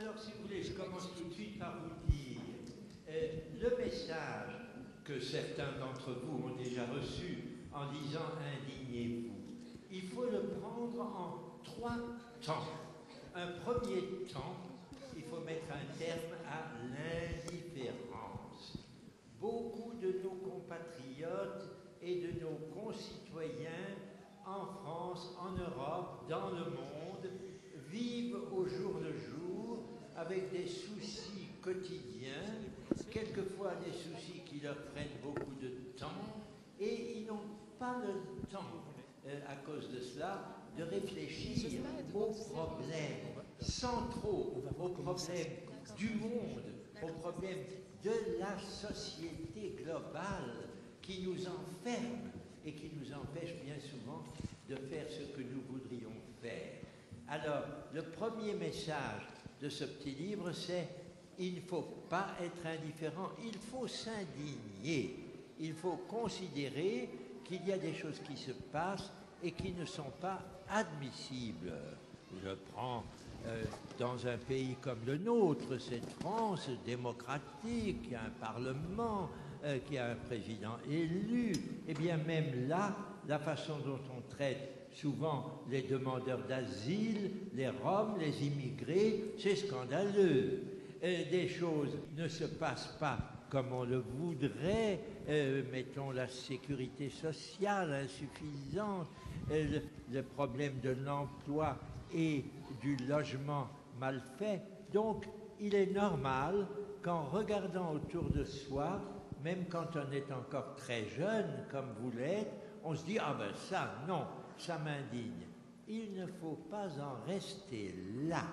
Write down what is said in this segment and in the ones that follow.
Alors, si vous voulez, je commence tout de suite par vous dire le message que certains d'entre vous ont déjà reçu en disant indignez-vous. Il faut le prendre en 3 temps. Un premier temps, il faut mettre un terme à l'indifférence. Beaucoup de nos compatriotes et de nos concitoyens en France, en Europe, dans le monde, vivent au jour le jour avec des soucis quotidiens, quelquefois des soucis qui leur prennent beaucoup de temps, et ils n'ont pas le temps, à cause de cela, de réfléchir aux problèmes centraux, aux problèmes du monde, aux problèmes de la société globale qui nous enferme et qui nous empêche bien souvent de faire ce que nous voudrions faire. Alors, le premier message de ce petit livre, c'est il ne faut pas être indifférent, il faut s'indigner, il faut considérer qu'il y a des choses qui se passent et qui ne sont pas admissibles. Je prends dans un pays comme le nôtre, cette France démocratique, qui a un parlement, qui a un président élu, et bien même là, la façon dont on traite souvent les demandeurs d'asile, les Roms, les immigrés, c'est scandaleux. Des choses ne se passent pas comme on le voudrait, mettons la sécurité sociale insuffisante, le problème de l'emploi et du logement mal fait. Donc, il est normal qu'en regardant autour de soi, même quand on est encore très jeune, comme vous l'êtes, on se dit « Ah ben ça, non, ça m'indigne ». Il ne faut pas en rester là.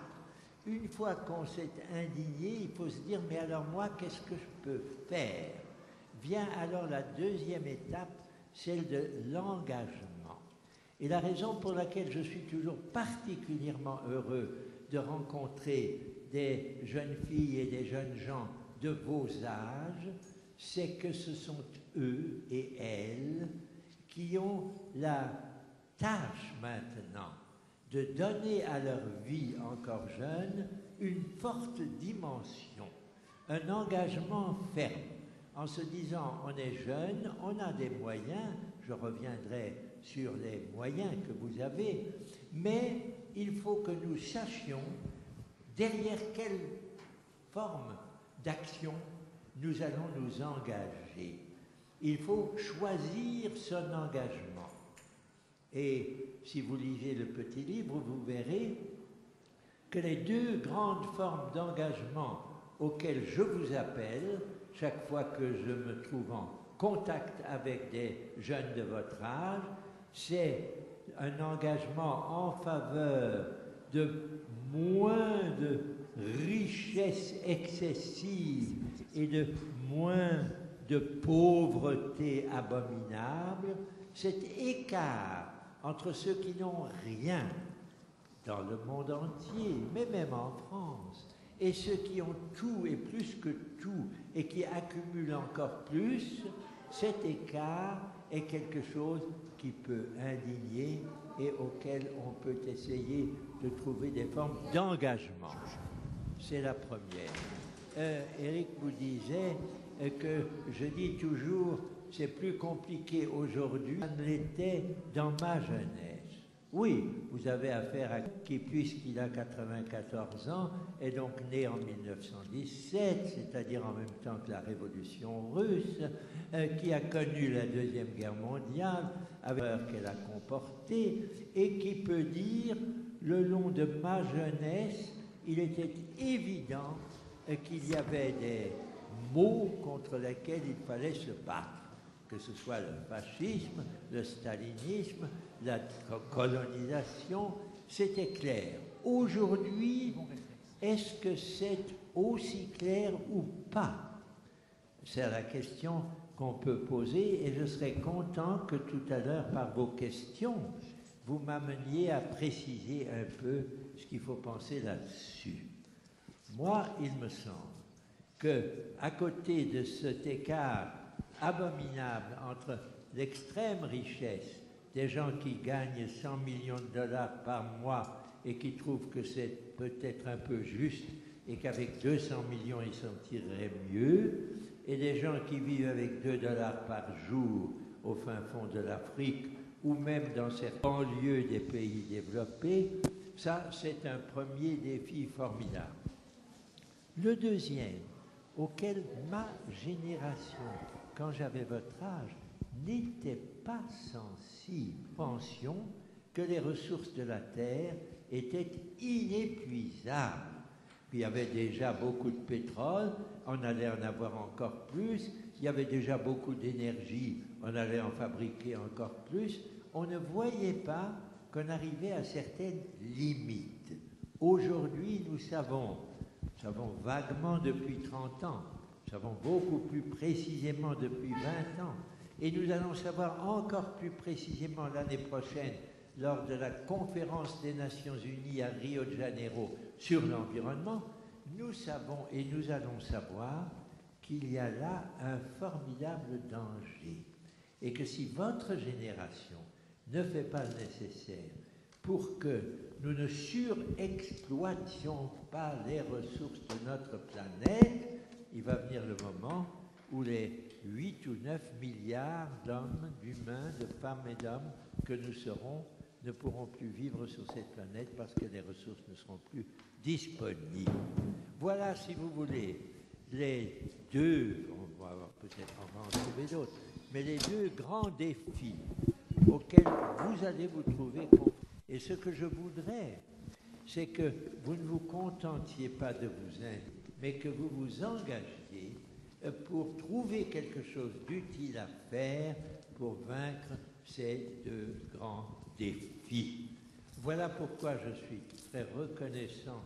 Une fois qu'on s'est indigné, il faut se dire « Mais alors moi, qu'est-ce que je peux faire ?» Vient alors la deuxième étape, celle de l'engagement. Et la raison pour laquelle je suis toujours particulièrement heureux de rencontrer des jeunes filles et des jeunes gens de vos âges, c'est que ce sont eux et elles qui ont la tâche maintenant de donner à leur vie encore jeune une forte dimension, un engagement ferme, en se disant on est jeune, on a des moyens, je reviendrai sur les moyens que vous avez, mais il faut que nous sachions derrière quelle forme d'action nous allons nous engager. Il faut choisir son engagement. Et si vous lisez le petit livre, vous verrez que les deux grandes formes d'engagement auxquelles je vous appelle, chaque fois que je me trouve en contact avec des jeunes de votre âge, c'est un engagement en faveur de moins de richesse excessive et de moins de pauvreté abominable, cet écart entre ceux qui n'ont rien dans le monde entier, mais même en France, et ceux qui ont tout et plus que tout et qui accumulent encore plus, cet écart est quelque chose qui peut indigner et auquel on peut essayer de trouver des formes d'engagement. C'est la première. Éric vous disait que je dis toujours c'est plus compliqué aujourd'hui que ça ne l'était dans ma jeunesse. Oui, vous avez affaire à qui, puisqu'il a 94 ans, est donc né en 1917, c'est-à-dire en même temps que la Révolution russe, qui a connu la Deuxième Guerre mondiale, avec l'horreur qu'elle a comportée, et qui peut dire, le long de ma jeunesse, il était évident qu'il y avait des maux contre lesquels il fallait se battre, que ce soit le fascisme, le stalinisme, la colonisation, c'était clair. Aujourd'hui, est-ce que c'est aussi clair ou pas? C'est la question qu'on peut poser et je serais content que tout à l'heure, par vos questions, vous m'ameniez à préciser un peu ce qu'il faut penser là-dessus. Moi, il me semble qu'à côté de cet écart abominable entre l'extrême richesse des gens qui gagnent 100 millions de dollars par mois et qui trouvent que c'est peut-être un peu juste et qu'avec 200 millions, ils s'en tireraient mieux, et des gens qui vivent avec 2 dollars par jour au fin fond de l'Afrique, ou même dans certains lieux des pays développés, ça, c'est un premier défi formidable. Le deuxième, auquel ma génération, quand j'avais votre âge, n'était pas sensible, pensions que les ressources de la Terre étaient inépuisables. Puis il y avait déjà beaucoup de pétrole, on allait en avoir encore plus, il y avait déjà beaucoup d'énergie, on allait en fabriquer encore plus. On ne voyait pas qu'on arrivait à certaines limites. Aujourd'hui, nous savons vaguement depuis 30 ans, nous savons beaucoup plus précisément depuis 20 ans, et nous allons savoir encore plus précisément l'année prochaine lors de la conférence des Nations Unies à Rio de Janeiro sur l'environnement. Nous savons et nous allons savoir qu'il y a là un formidable danger, et que si votre génération ne fait pas le nécessaire pour que nous ne surexploitions pas les ressources de notre planète, il va venir le moment où les 8 ou 9 milliards d'hommes, d'humains, de femmes et d'hommes que nous serons ne pourront plus vivre sur cette planète parce que les ressources ne seront plus disponibles. Voilà, si vous voulez, les deux, on va en trouver d'autres, mais les deux grands défis auxquels vous allez vous trouver confrontés. Et ce que je voudrais, c'est que vous ne vous contentiez pas de vous aider, mais que vous vous engagiez pour trouver quelque chose d'utile à faire pour vaincre ces deux grands défis. Voilà pourquoi je suis très reconnaissant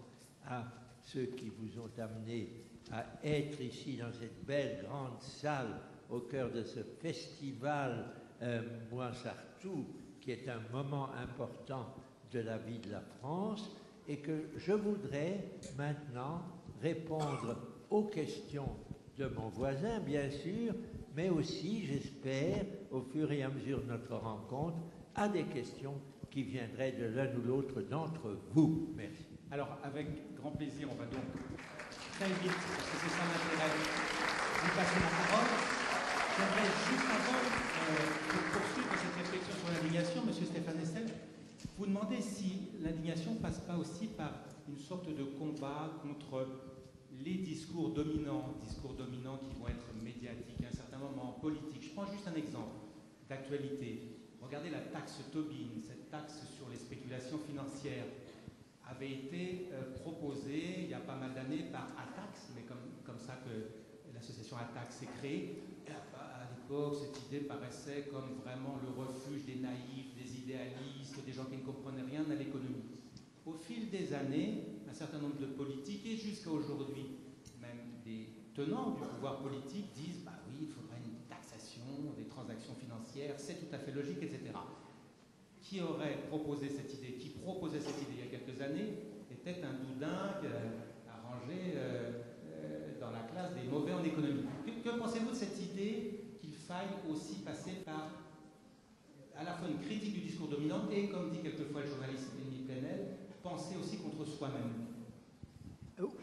à ceux qui vous ont amené à être ici dans cette belle grande salle au cœur de ce festival Mouansartou, qui est un moment important de la vie de la France, et que je voudrais maintenant répondre aux questions de mon voisin, bien sûr, mais aussi, j'espère, au fur et à mesure de notre rencontre, à des questions qui viendraient de l'un ou l'autre d'entre vous. Merci. Alors, avec grand plaisir, on va donc très vite, parce que c'est ça l'intérêt, vous passer la parole. J'aimerais juste avant de poursuivre cette réflexion sur l'indignation, M. Stéphane Hessel, vous demander si l'indignation ne passe pas aussi par une sorte de combat contre les discours dominants qui vont être médiatiques à un certain moment, politiques. Je prends juste un exemple d'actualité. Regardez la taxe Tobin, cette taxe sur les spéculations financières, avait été proposée il y a pas mal d'années par Atax, mais comme ça que l'association Atax s'est créée. À l'époque, cette idée paraissait comme vraiment le refuge des naïfs, des idéalistes, des gens qui ne comprenaient rien à l'économie. Au fil des années, un certain nombre de politiques, et jusqu'à aujourd'hui, même des tenants du pouvoir politique, disent bah oui, il faudrait une taxation des transactions financières, c'est tout à fait logique, etc. Qui aurait proposé cette idée, qui proposait cette idée il y a quelques années, était un doudingue arrangé dans la classe des mauvais en économie. Que pensez-vous de cette idée qu'il faille aussi passer par à la fois une critique du discours dominant et, comme dit quelquefois le journaliste Denis Plenel, penser aussi contre soi-même?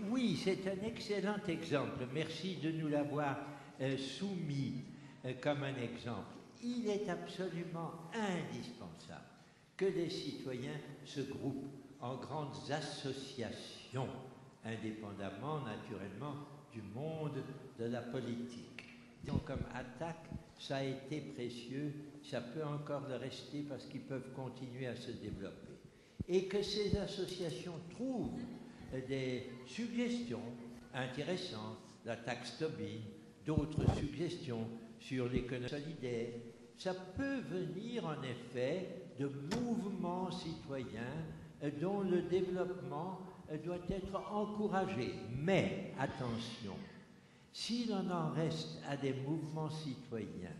Oui, c'est un excellent exemple. Merci de nous l'avoir soumis comme un exemple. Il est absolument indispensable que les citoyens se groupent en grandes associations, indépendamment, naturellement, du monde de la politique. Donc, comme attaque, ça a été précieux, ça peut encore le rester parce qu'ils peuvent continuer à se développer. Et que ces associations trouvent des suggestions intéressantes, la taxe Tobin, d'autres suggestions sur l'économie solidaire. Ça peut venir en effet de mouvements citoyens dont le développement doit être encouragé. Mais attention, si l'on en reste à des mouvements citoyens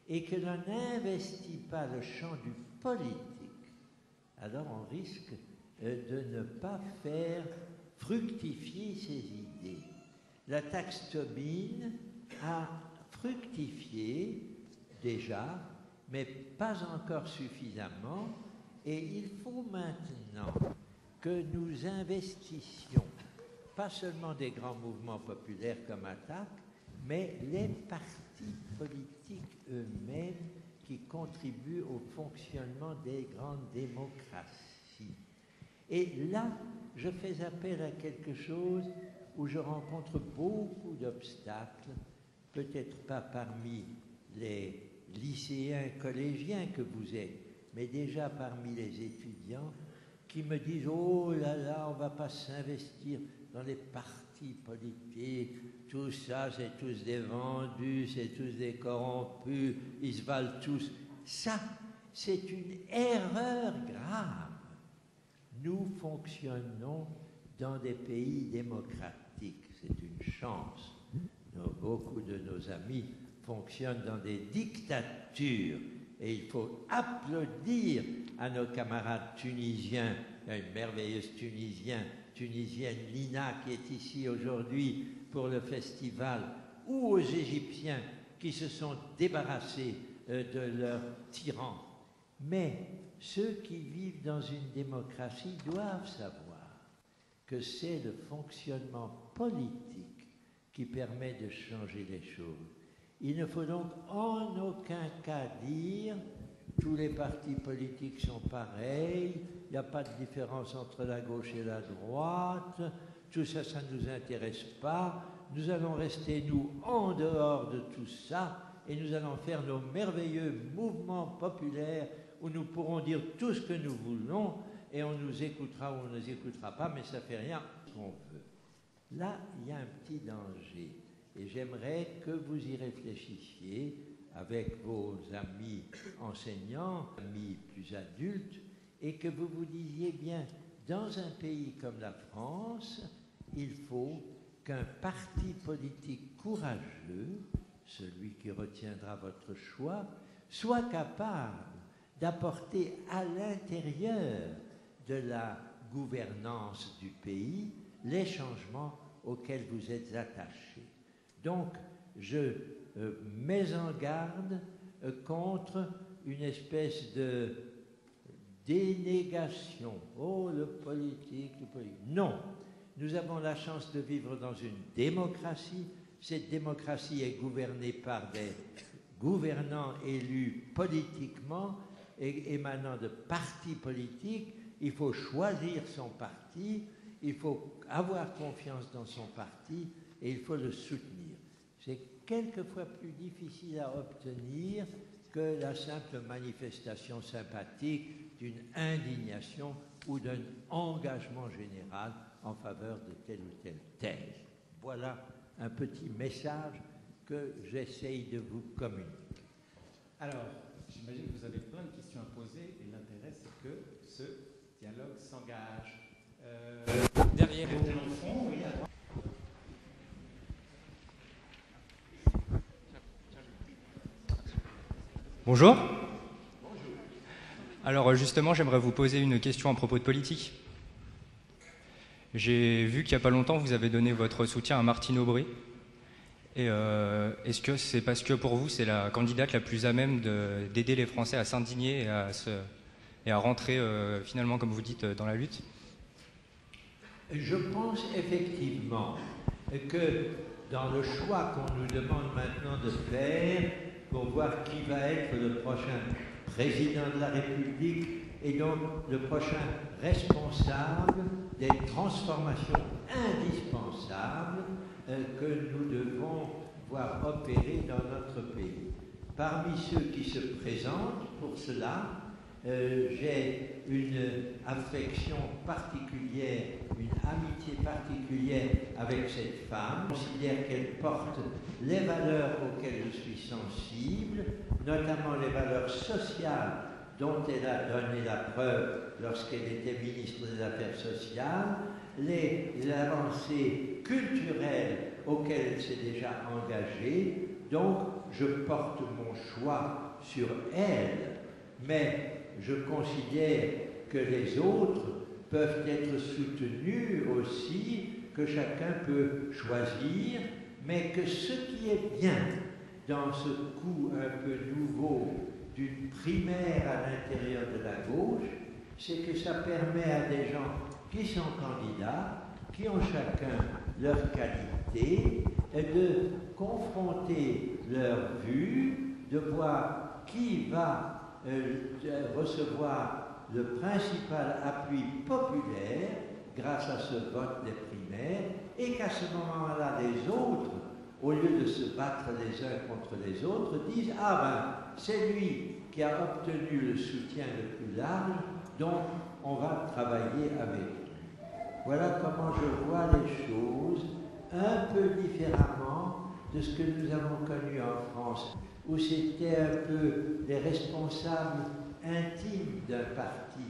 et que l'on n'investit pas le champ du politique, alors on risque de ne pas faire fructifier ces idées. La taxe Tobin a fructifié déjà, mais pas encore suffisamment, et il faut maintenant que nous investissions pas seulement des grands mouvements populaires comme ATTAC, mais les partis politiques eux-mêmes qui contribuent au fonctionnement des grandes démocraties. Et là, je fais appel à quelque chose où je rencontre beaucoup d'obstacles, peut-être pas parmi les lycéens, collégiens que vous êtes, mais déjà parmi les étudiants qui me disent « Oh là là, on ne va pas s'investir dans les partis politiques, tout ça, c'est tous des vendus, c'est tous des corrompus, ils se valent tous. » Ça, c'est une erreur grave. Nous fonctionnons dans des pays démocratiques, c'est une chance. Beaucoup de nos amis fonctionnent dans des dictatures et il faut applaudir à nos camarades tunisiens. Il y a une merveilleuse Tunisienne, Lina, qui est ici aujourd'hui pour le festival, ou aux Égyptiens qui se sont débarrassés de leurs tyrans. Mais ceux qui vivent dans une démocratie doivent savoir que c'est le fonctionnement politique qui permet de changer les choses. Il ne faut donc en aucun cas dire tous les partis politiques sont pareils, il n'y a pas de différence entre la gauche et la droite, tout ça, ça ne nous intéresse pas, nous allons rester, nous, en dehors de tout ça, et nous allons faire nos merveilleux mouvements populaires où nous pourrons dire tout ce que nous voulons, et on nous écoutera ou on ne nous écoutera pas, mais ça ne fait rien, ce qu'on veut. Là, il y a un petit danger, et j'aimerais que vous y réfléchissiez avec vos amis enseignants, amis plus adultes, et que vous vous disiez bien, dans un pays comme la France, il faut qu'un parti politique courageux, celui qui retiendra votre choix, soit capable d'apporter à l'intérieur de la gouvernance du pays les changements auxquels vous êtes attachés. Donc, je mets en garde contre une espèce de dénégation. Oh, le politique, le politique. Non, nous avons la chance de vivre dans une démocratie. Cette démocratie est gouvernée par des gouvernants élus politiquement et émanant de partis politiques. Il faut choisir son parti, il faut avoir confiance dans son parti et il faut le soutenir. C'est quelquefois plus difficile à obtenir que la simple manifestation sympathique d'une indignation ou d'un engagement général en faveur de telle ou telle thèse. Voilà un petit message que j'essaye de vous communiquer. Alors, j'imagine que vous avez plein de questions à poser et l'intérêt c'est que ce dialogue s'engage. Derrière vous, dans le fond, oui, à droite. Bonjour. Alors justement, j'aimerais vous poser une question à propos de politique. J'ai vu qu'il n'y a pas longtemps, vous avez donné votre soutien à Martine Aubry. Et est-ce que c'est parce que pour vous, c'est la candidate la plus à même d'aider les Français à s'indigner et à rentrer finalement, comme vous dites, dans la lutte? Je pense effectivement que dans le choix qu'on nous demande maintenant de faire pour voir qui va être le prochain président de la République et donc le prochain responsable des transformations indispensables que nous devons voir opérer dans notre pays. Parmi ceux qui se présentent pour cela, j'ai une affection particulière, une amitié particulière avec cette femme. Je considère qu'elle porte les valeurs auxquelles je suis sensible, notamment les valeurs sociales dont elle a donné la preuve lorsqu'elle était ministre des Affaires sociales, les avancées culturelles auxquelles elle s'est déjà engagée. Donc, je porte mon choix sur elle, mais je considère que les autres peuvent être soutenus aussi, que chacun peut choisir, mais que ce qui est bien dans ce coup un peu nouveau d'une primaire à l'intérieur de la gauche, c'est que ça permet à des gens qui sont candidats qui ont chacun leur qualité, et de confronter leurs vues, de voir qui va recevoir le principal appui populaire grâce à ce vote des primaires, et qu'à ce moment-là, les autres, au lieu de se battre les uns contre les autres, disent « Ah ben, c'est lui qui a obtenu le soutien le plus large, donc on va travailler avec lui. » Voilà comment je vois les choses, un peu différemment de ce que nous avons connu en France, où c'était un peu les responsables intimes d'un parti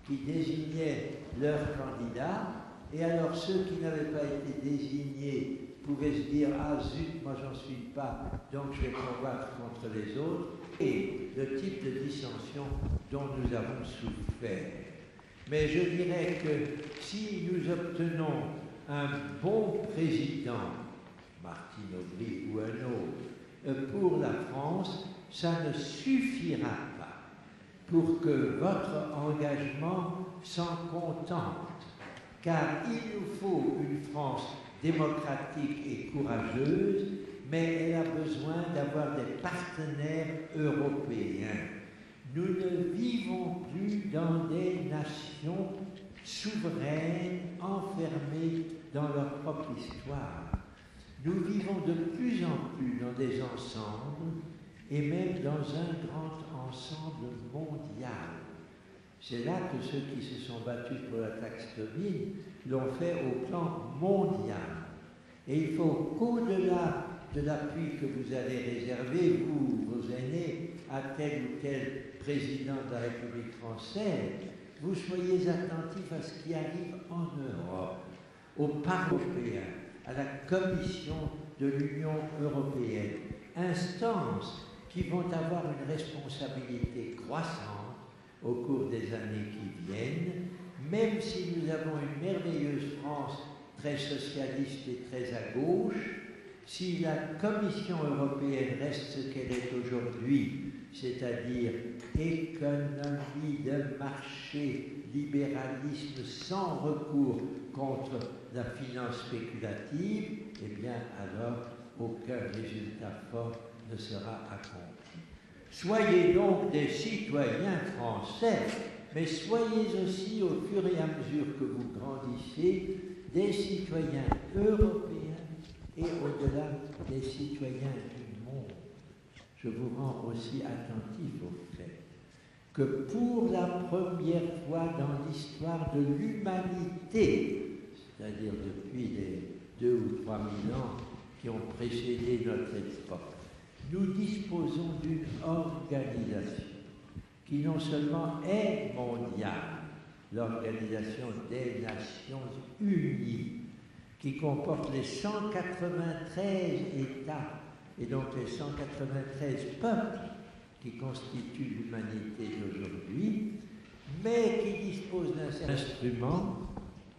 qui désignaient leurs candidats, et alors ceux qui n'avaient pas été désignés pouvaient se dire « Ah zut, moi j'en suis pas, donc je vais combattre contre les autres », et le type de dissension dont nous avons souffert. Mais je dirais que si nous obtenons un bon président, Martine Aubry ou un autre, pour la France, ça ne suffira pas pour que votre engagement s'en contente, car il nous faut une France démocratique et courageuse, mais elle a besoin d'avoir des partenaires européens. Nous ne vivons plus dans des nations souveraines, enfermées dans leur propre histoire. Nous vivons de plus en plus dans des ensembles, et même dans un grand ensemble mondial. C'est là que ceux qui se sont battus pour la taxe Tobin l'ont fait au plan mondial. Et il faut qu'au-delà de l'appui que vous allez réserver, vous, vos aînés, à tel ou tel président de la République française, vous soyez attentifs à ce qui arrive en Europe, au Parlement européen, à la Commission de l'Union européenne, instances qui vont avoir une responsabilité croissante au cours des années qui viennent, même si nous avons une merveilleuse France très socialiste et très à gauche, si la Commission européenne reste ce qu'elle est aujourd'hui, c'est-à-dire économie de marché, libéralisme sans recours contre la finance spéculative, eh bien alors aucun résultat fort ne sera accompli. Soyez donc des citoyens français, mais soyez aussi, au fur et à mesure que vous grandissez, des citoyens européens et au-delà des citoyens du monde. Je vous rends aussi attentif au fait que pour la première fois dans l'histoire de l'humanité, c'est-à-dire depuis les 2 ou 3 000 ans qui ont précédé notre époque, nous disposons d'une organisation qui non seulement est mondiale, l'Organisation des Nations Unies, qui comporte les 193 États et donc les 193 peuples qui constituent l'humanité d'aujourd'hui, mais qui dispose d'un certain instrument,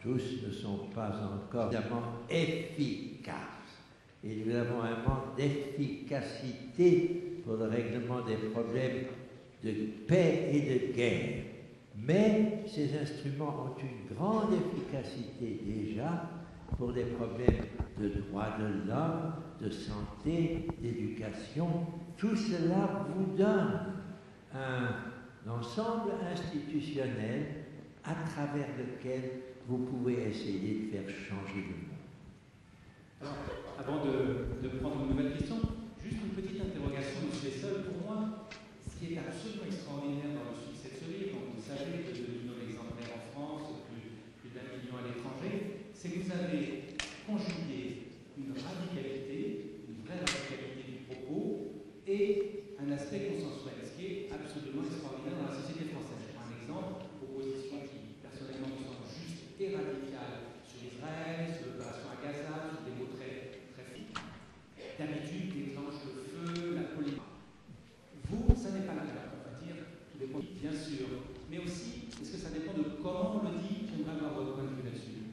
tous ne sont pas encore évidemment efficaces. Et nous avons un manque d'efficacité pour le règlement des problèmes de paix et de guerre. Mais ces instruments ont une grande efficacité déjà pour des problèmes de droits de l'homme, de santé, d'éducation. Tout cela vous donne un ensemble institutionnel à travers lequel vous pouvez essayer de faire changer le monde. Alors, avant de prendre une nouvelle question, juste une petite interrogation, M. Essel. Pour moi, ce qui est absolument extraordinaire dans le succès de ce livre, donc vous savez que 2 millions d'exemplaires en France, plus d'1 million à l'étranger, c'est que vous avez conjugué une radicalité, une vraie radicalité du propos et un aspect consensuel, ce qui est absolument extraordinaire dans la société française. Je prends un exemple, opposition qui personnellement me semble juste et radicale sur Israël, sur l'opération à Gaza, sur des mots très fines. D'habitude, déclenche le feu, la polémique. Vous, ça n'est pas le cas, on va dire, tout dépend bien sûr, mais aussi, est-ce que ça dépend de comment on le dit? J'aimerais avoir votre point de vue là-dessus.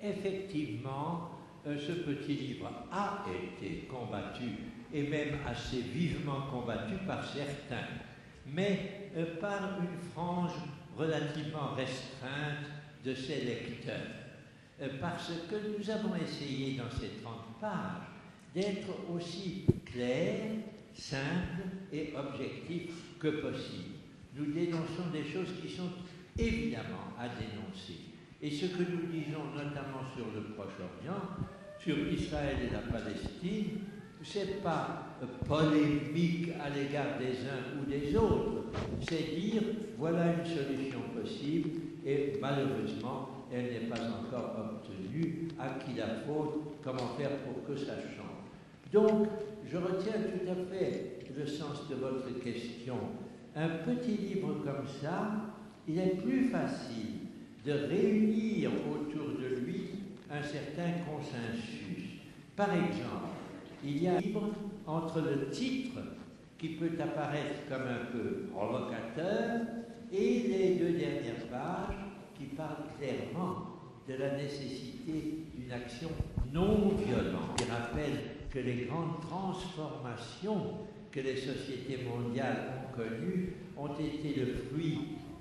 Effectivement, ce petit livre a été combattu, et même assez vivement combattu par certains, mais par une frange relativement restreinte de ses lecteurs. parce que nous avons essayé dans ces 30 pages d'être aussi clairs, simples et objectifs que possible. Nous dénonçons des choses qui sont évidemment à dénoncer. Et ce que nous disons notamment sur le Proche-Orient, sur Israël et la Palestine, ce n'est pas polémique à l'égard des uns ou des autres, c'est dire voilà une solution possible et malheureusement elle n'est pas encore obtenue, à qui la faute, comment faire pour que ça change. Donc je retiens tout à fait le sens de votre question. Un petit livre comme ça, il est plus facile de réunir autour de lui un certain consensus. Par exemple, il y a un livre entre le titre, qui peut apparaître comme un peu provocateur, et les 2 dernières pages qui parlent clairement de la nécessité d'une action non violente. Il rappelle que les grandes transformations que les sociétés mondiales ont connues ont été le fruit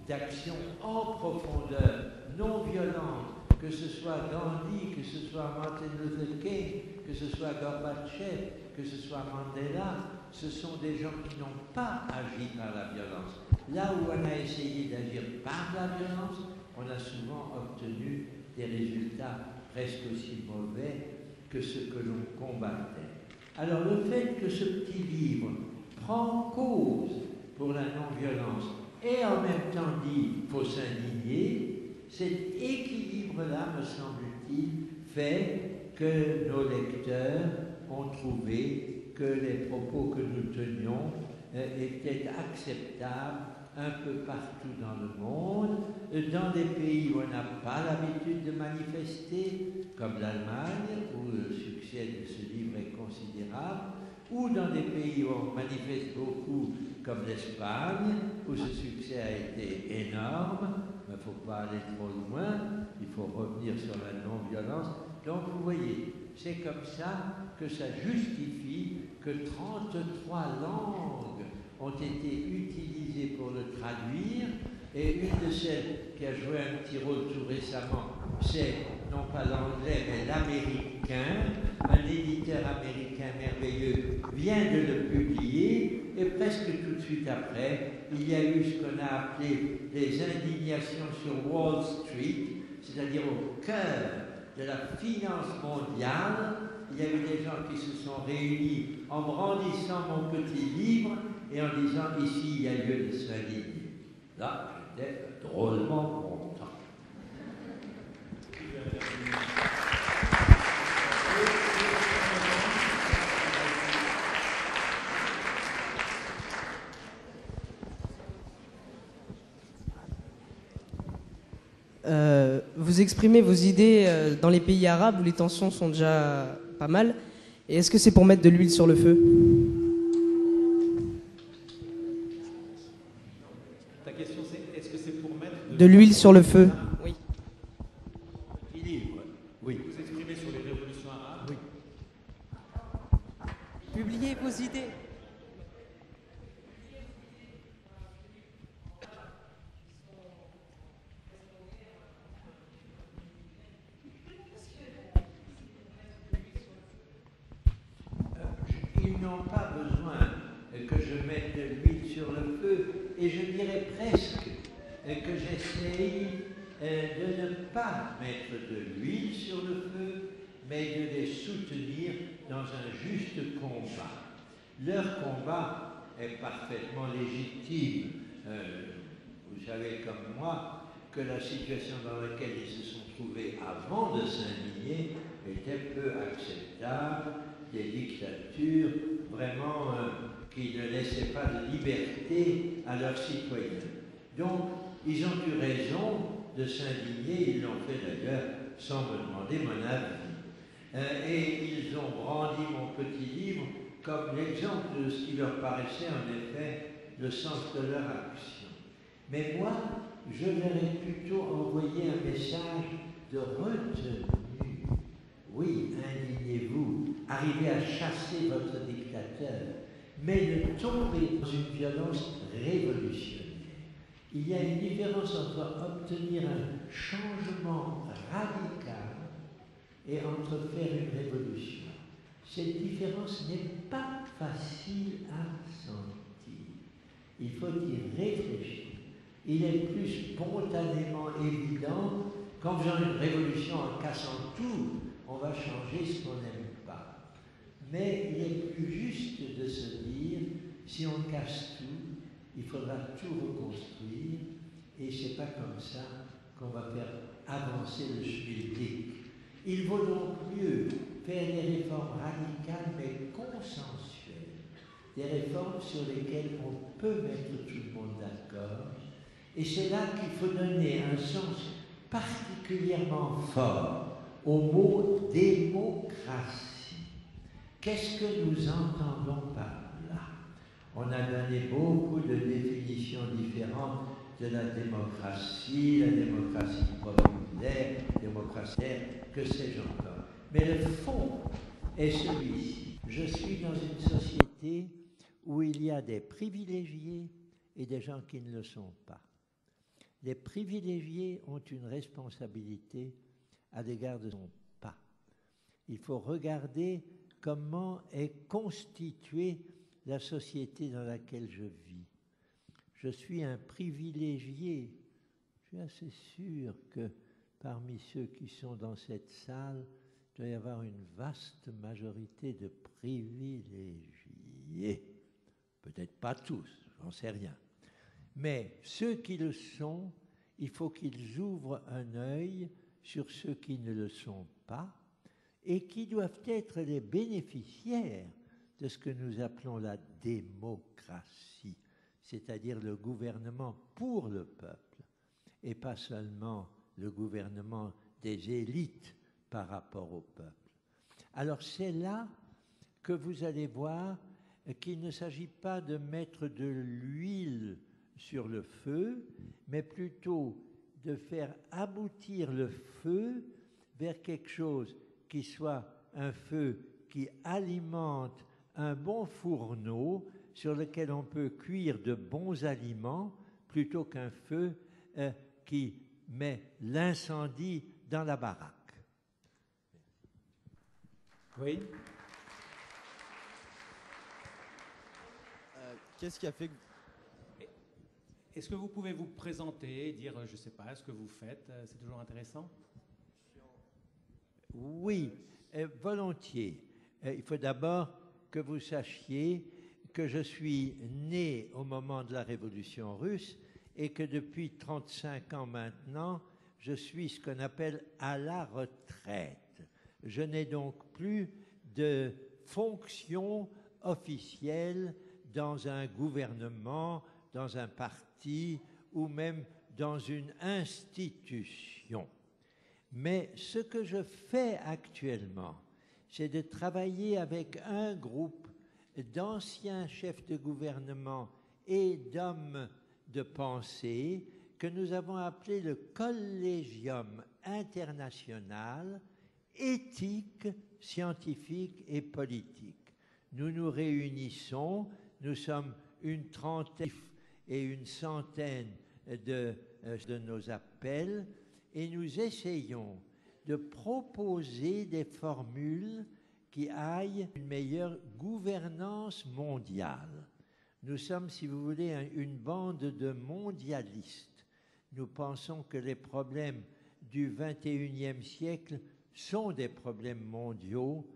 d'actions en profondeur, non violentes, que ce soit Gandhi, que ce soit Martin Luther King, que ce soit Gorbatchev, que ce soit Mandela, ce sont des gens qui n'ont pas agi par la violence. Là où on a essayé d'agir par la violence, on a souvent obtenu des résultats presque aussi mauvais que ce que l'on combattait. Alors le fait que ce petit livre prend cause pour la non-violence et en même temps dit qu'il faut s'indigner, cet équilibre-là, me semble-t-il, fait que nos lecteurs ont trouvé que les propos que nous tenions étaient acceptables un peu partout dans le monde, dans des pays où on n'a pas l'habitude de manifester, comme l'Allemagne, où le succès de ce livre est considérable, ou dans des pays où on manifeste beaucoup, comme l'Espagne, où ce succès a été énorme. Il ne faut pas aller trop loin, il faut revenir sur la non-violence. Donc vous voyez, c'est comme ça que ça justifie que 33 langues ont été utilisées pour le traduire, et une de celles qui a joué un petit rôle tout récemment, c'est non pas l'anglais mais l'américain. Un éditeur américain merveilleux vient de le publier, et presque tout de suite après, il y a eu ce qu'on a appelé les indignations sur Wall Street, c'est-à-dire au cœur de la finance mondiale. Il y a eu des gens qui se sont réunis en brandissant mon petit livre et en disant ici il y a lieu de s'indigner. Là, j'étais drôlement content. Vous exprimez vos idées dans les pays arabes où les tensions sont déjà pas mal. Et est-ce que c'est pour mettre de l'huile sur le feu? Ta question c'est, est-ce que c'est pour mettre de l'huile sur le feu? Oui. Oui. Vous exprimez sur les révolutions arabes? Oui. Publiez vos idées. Ils n'ont pas besoin que je mette de l'huile sur le feu, et je dirais presque que j'essaye de ne pas mettre de l'huile sur le feu, mais de les soutenir dans un juste combat. Leur combat est parfaitement légitime. Vous savez comme moi que la situation dans laquelle ils se sont trouvés avant de s'indigner était peu acceptable, des dictatures vraiment qui ne laissaient pas de liberté à leurs citoyens. Donc, ils ont eu raison de s'indigner, ils l'ont fait d'ailleurs sans me demander mon avis. Et ils ont brandi mon petit livre comme l'exemple de ce qui leur paraissait en effet le sens de leur action. Mais moi, je leur ai plutôt envoyé un message de retenue. Oui, indignez-vous, arrivez à chasser votre dictateur, mais ne tombez dans une violence révolutionnaire. Il y a une différence entre obtenir un changement radical et entre faire une révolution. Cette différence n'est pas facile à sentir. Il faut y réfléchir. Il est plus spontanément évident qu'en faisant une révolution, en cassant tout, on va changer ce qu'on n'aime pas. Mais il est plus juste de se dire, si on casse tout, il faudra tout reconstruire, et c'est pas comme ça qu'on va faire avancer le schmilblick. Il vaut donc mieux faire des réformes radicales mais consensuelles, des réformes sur lesquelles on peut mettre tout le monde d'accord, et c'est là qu'il faut donner un sens particulièrement fort au mot démocratie. Qu'est-ce que nous entendons par là? On a donné beaucoup de définitions différentes de la démocratie populaire, démocratie, que sais-je encore. Mais le fond est celui-ci. Je suis dans une société où il y a des privilégiés et des gens qui ne le sont pas. Les privilégiés ont une responsabilité à l'égard de son pas. Il faut regarder comment est constituée la société dans laquelle je vis. Je suis un privilégié. Je suis assez sûr que parmi ceux qui sont dans cette salle, il doit y avoir une vaste majorité de privilégiés. Peut-être pas tous, j'en sais rien. Mais ceux qui le sont, il faut qu'ils ouvrent un œil sur ceux qui ne le sont pas et qui doivent être les bénéficiaires de ce que nous appelons la démocratie, c'est-à-dire le gouvernement pour le peuple, et pas seulement le gouvernement des élites par rapport au peuple. Alors c'est là que vous allez voir qu'il ne s'agit pas de mettre de l'huile sur le feu, mais plutôt de faire aboutir le feu vers quelque chose qui soit un feu qui alimente un bon fourneau sur lequel on peut cuire de bons aliments plutôt qu'un feu qui met l'incendie dans la baraque. Oui. Qu'est-ce qui a fait que... Est-ce que vous pouvez vous présenter, dire, je ne sais pas, ce que vous faites? C'est toujours intéressant. Oui, volontiers. Il faut d'abord que vous sachiez que je suis né au moment de la Révolution russe et que depuis 35 ans maintenant, je suis ce qu'on appelle à la retraite. Je n'ai donc plus de fonction officielle dans un gouvernement, dans un parti ou même dans une institution. Mais ce que je fais actuellement, c'est de travailler avec un groupe d'anciens chefs de gouvernement et d'hommes de pensée que nous avons appelé le Collégium international éthique, scientifique et politique. Nous nous réunissons, nous sommes une trentaine et une centaine de nos appels et nous essayons de proposer des formules qui aillent une meilleure gouvernance mondiale. Nous sommes, si vous voulez, une bande de mondialistes. Nous pensons que les problèmes du XXIe siècle sont des problèmes mondiaux,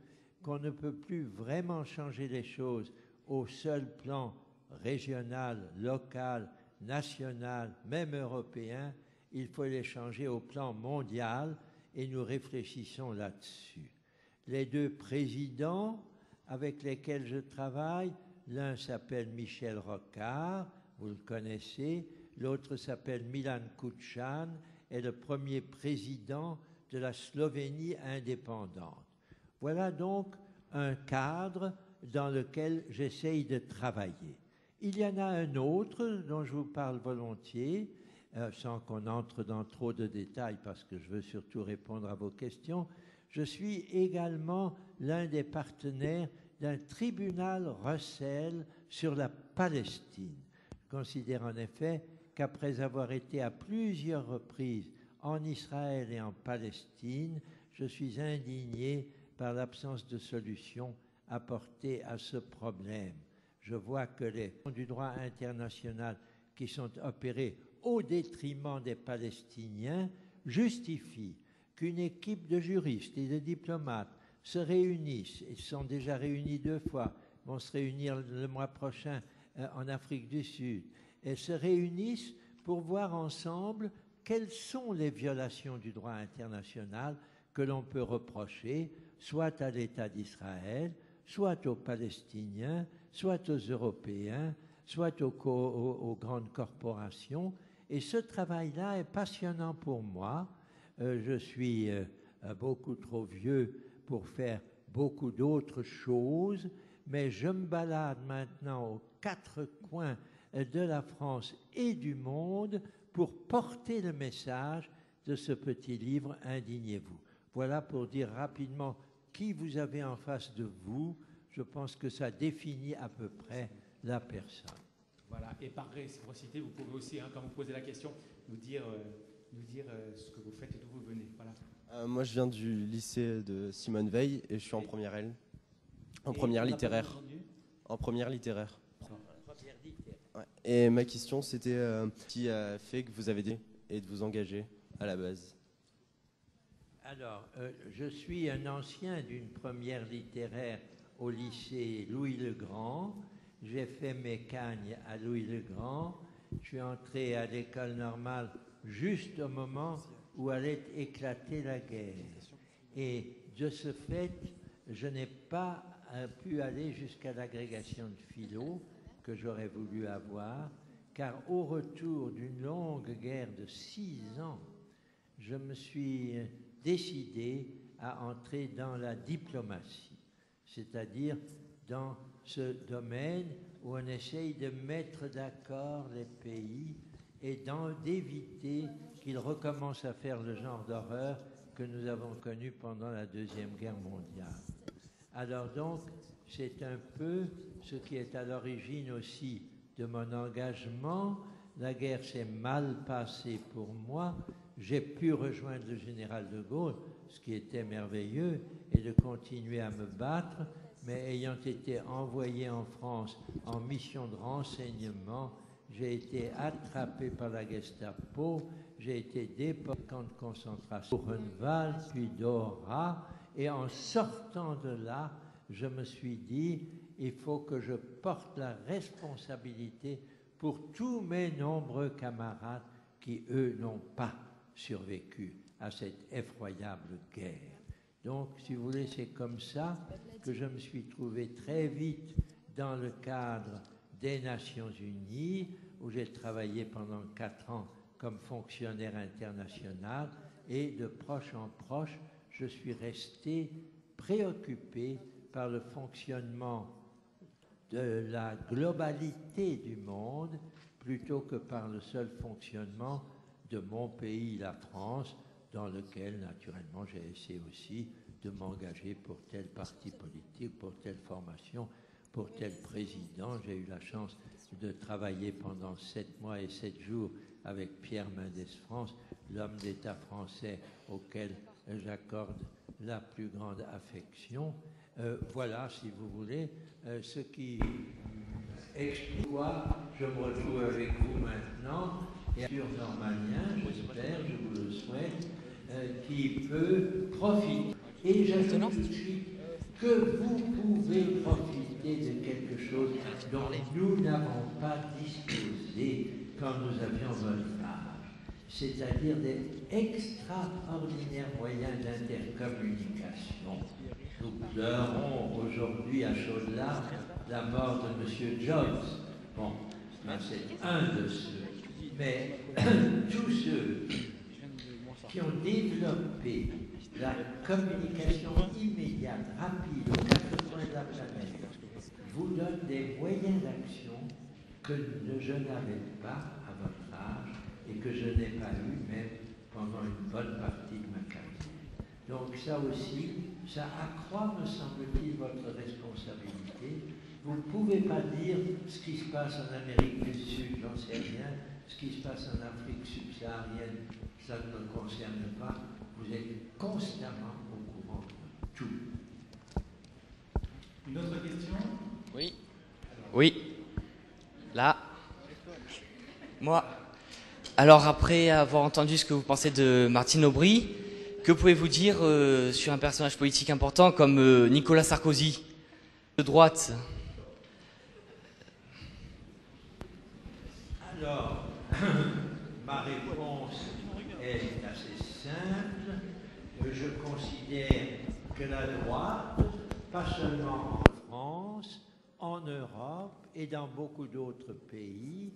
qu'on ne peut plus vraiment changer les choses au seul plan régional, local, national, même européen. Il faut les changer au plan mondial et nous réfléchissons là-dessus. Les deux présidents avec lesquels je travaille, l'un s'appelle Michel Rocard, vous le connaissez, l'autre s'appelle Milan Kučan, est le premier président de la Slovénie indépendante. Voilà donc un cadre dans lequel j'essaye de travailler. Il y en a un autre dont je vous parle volontiers, sans qu'on entre dans trop de détails parce que je veux surtout répondre à vos questions. Je suis également l'un des partenaires d'un tribunal Russell sur la Palestine. Je considère en effet qu'après avoir été à plusieurs reprises en Israël et en Palestine, je suis indigné par l'absence de solution apportée à ce problème. Je vois que les du droit international qui sont opérés au détriment des Palestiniens justifient qu'une équipe de juristes et de diplomates se réunissent, ils sont déjà réunis 2 fois, vont se réunir le mois prochain en Afrique du Sud, et se réunissent pour voir ensemble quelles sont les violations du droit international que l'on peut reprocher, soit à l'État d'Israël, soit aux Palestiniens, soit aux Européens, soit aux grandes corporations. Et ce travail-là est passionnant pour moi. Je suis beaucoup trop vieux pour faire beaucoup d'autres choses, mais je me balade maintenant aux 4 coins de la France et du monde pour porter le message de ce petit livre « Indignez-vous ». Voilà pour dire rapidement qui vous avez en face de vous. Je pense que ça définit à peu près la personne. Voilà, et par réciprocité, vous pouvez aussi, quand vous posez la question, nous dire ce que vous faites et d'où vous venez. Voilà. Moi, je viens du lycée de Simone Veil et je suis en première L. En première littéraire. En première littéraire. Ouais. Et ma question, c'était qui a fait que vous avez décidé et de vous engager à la base? Alors, je suis un ancien d'une première littéraire au lycée Louis-le-Grand. J'ai fait mes cagnes à Louis-le-Grand. Je suis entré à l'école normale juste au moment où allait éclater la guerre. Et de ce fait, je n'ai pas pu aller jusqu'à l'agrégation de philo que j'aurais voulu avoir, car au retour d'une longue guerre de 6 ans, je me suis décidé à entrer dans la diplomatie, c'est-à-dire dans ce domaine où on essaye de mettre d'accord les pays et d'éviter qu'ils recommencent à faire le genre d'horreur que nous avons connu pendant la Deuxième Guerre mondiale. Alors donc, c'est un peu ce qui est à l'origine aussi de mon engagement. La guerre s'est mal passée pour moi. J'ai pu rejoindre le général de Gaulle, ce qui était merveilleux, et de continuer à me battre, mais ayant été envoyé en France en mission de renseignement, j'ai été attrapé par la Gestapo, j'ai été déporté au camp de concentration Buchenwald, puis Dora, et en sortant de là, je me suis dit, il faut que je porte la responsabilité pour tous mes nombreux camarades qui, eux, n'ont pas survécu à cette effroyable guerre. Donc, si vous voulez, c'est comme ça que je me suis trouvé très vite dans le cadre des Nations Unies, où j'ai travaillé pendant 4 ans comme fonctionnaire international, et de proche en proche, je suis resté préoccupé par le fonctionnement de la globalité du monde, plutôt que par le seul fonctionnement de mon pays, la France, dans lequel, naturellement, j'ai essayé aussi de m'engager pour tel parti politique, pour telle formation, pour tel président. J'ai eu la chance de travailler pendant 7 mois et 7 jours avec Pierre Mendès France, l'homme d'État français auquel j'accorde la plus grande affection. Voilà, si vous voulez, ce qui explique pourquoi je me retrouve avec vous maintenant, et sur normalien, j'espère, je vous le souhaite, qui peut profiter. Et j'ajoute tout de suite que vous pouvez profiter de quelque chose dont nous n'avons pas disposé quand nous avions votre âge, c'est-à-dire des extraordinaires moyens d'intercommunication. Nous pleurons aujourd'hui à chaudes larmes la mort de M. Jones. Bon, c'est un de ceux. Mais tous ceux qui ont développé la communication immédiate, rapide, aux 4 coins de la planète, vous donnent des moyens d'action que je n'avais pas à votre âge et que je n'ai pas eu même pendant une bonne partie de ma carrière. Donc ça aussi, ça accroît, me semble-t-il, votre responsabilité. Vous ne pouvez pas dire ce qui se passe en Amérique du Sud, j'en sais rien, ce qui se passe en Afrique subsaharienne, ça ne me concerne pas. Vous êtes constamment Oui. Là. Moi. Alors après avoir entendu ce que vous pensez de Martine Aubry, que pouvez-vous dire sur un personnage politique important comme Nicolas Sarkozy, de droite? Alors, ma réponse est assez simple. Je considère que la droite, pas seulement en France, en Europe et dans beaucoup d'autres pays,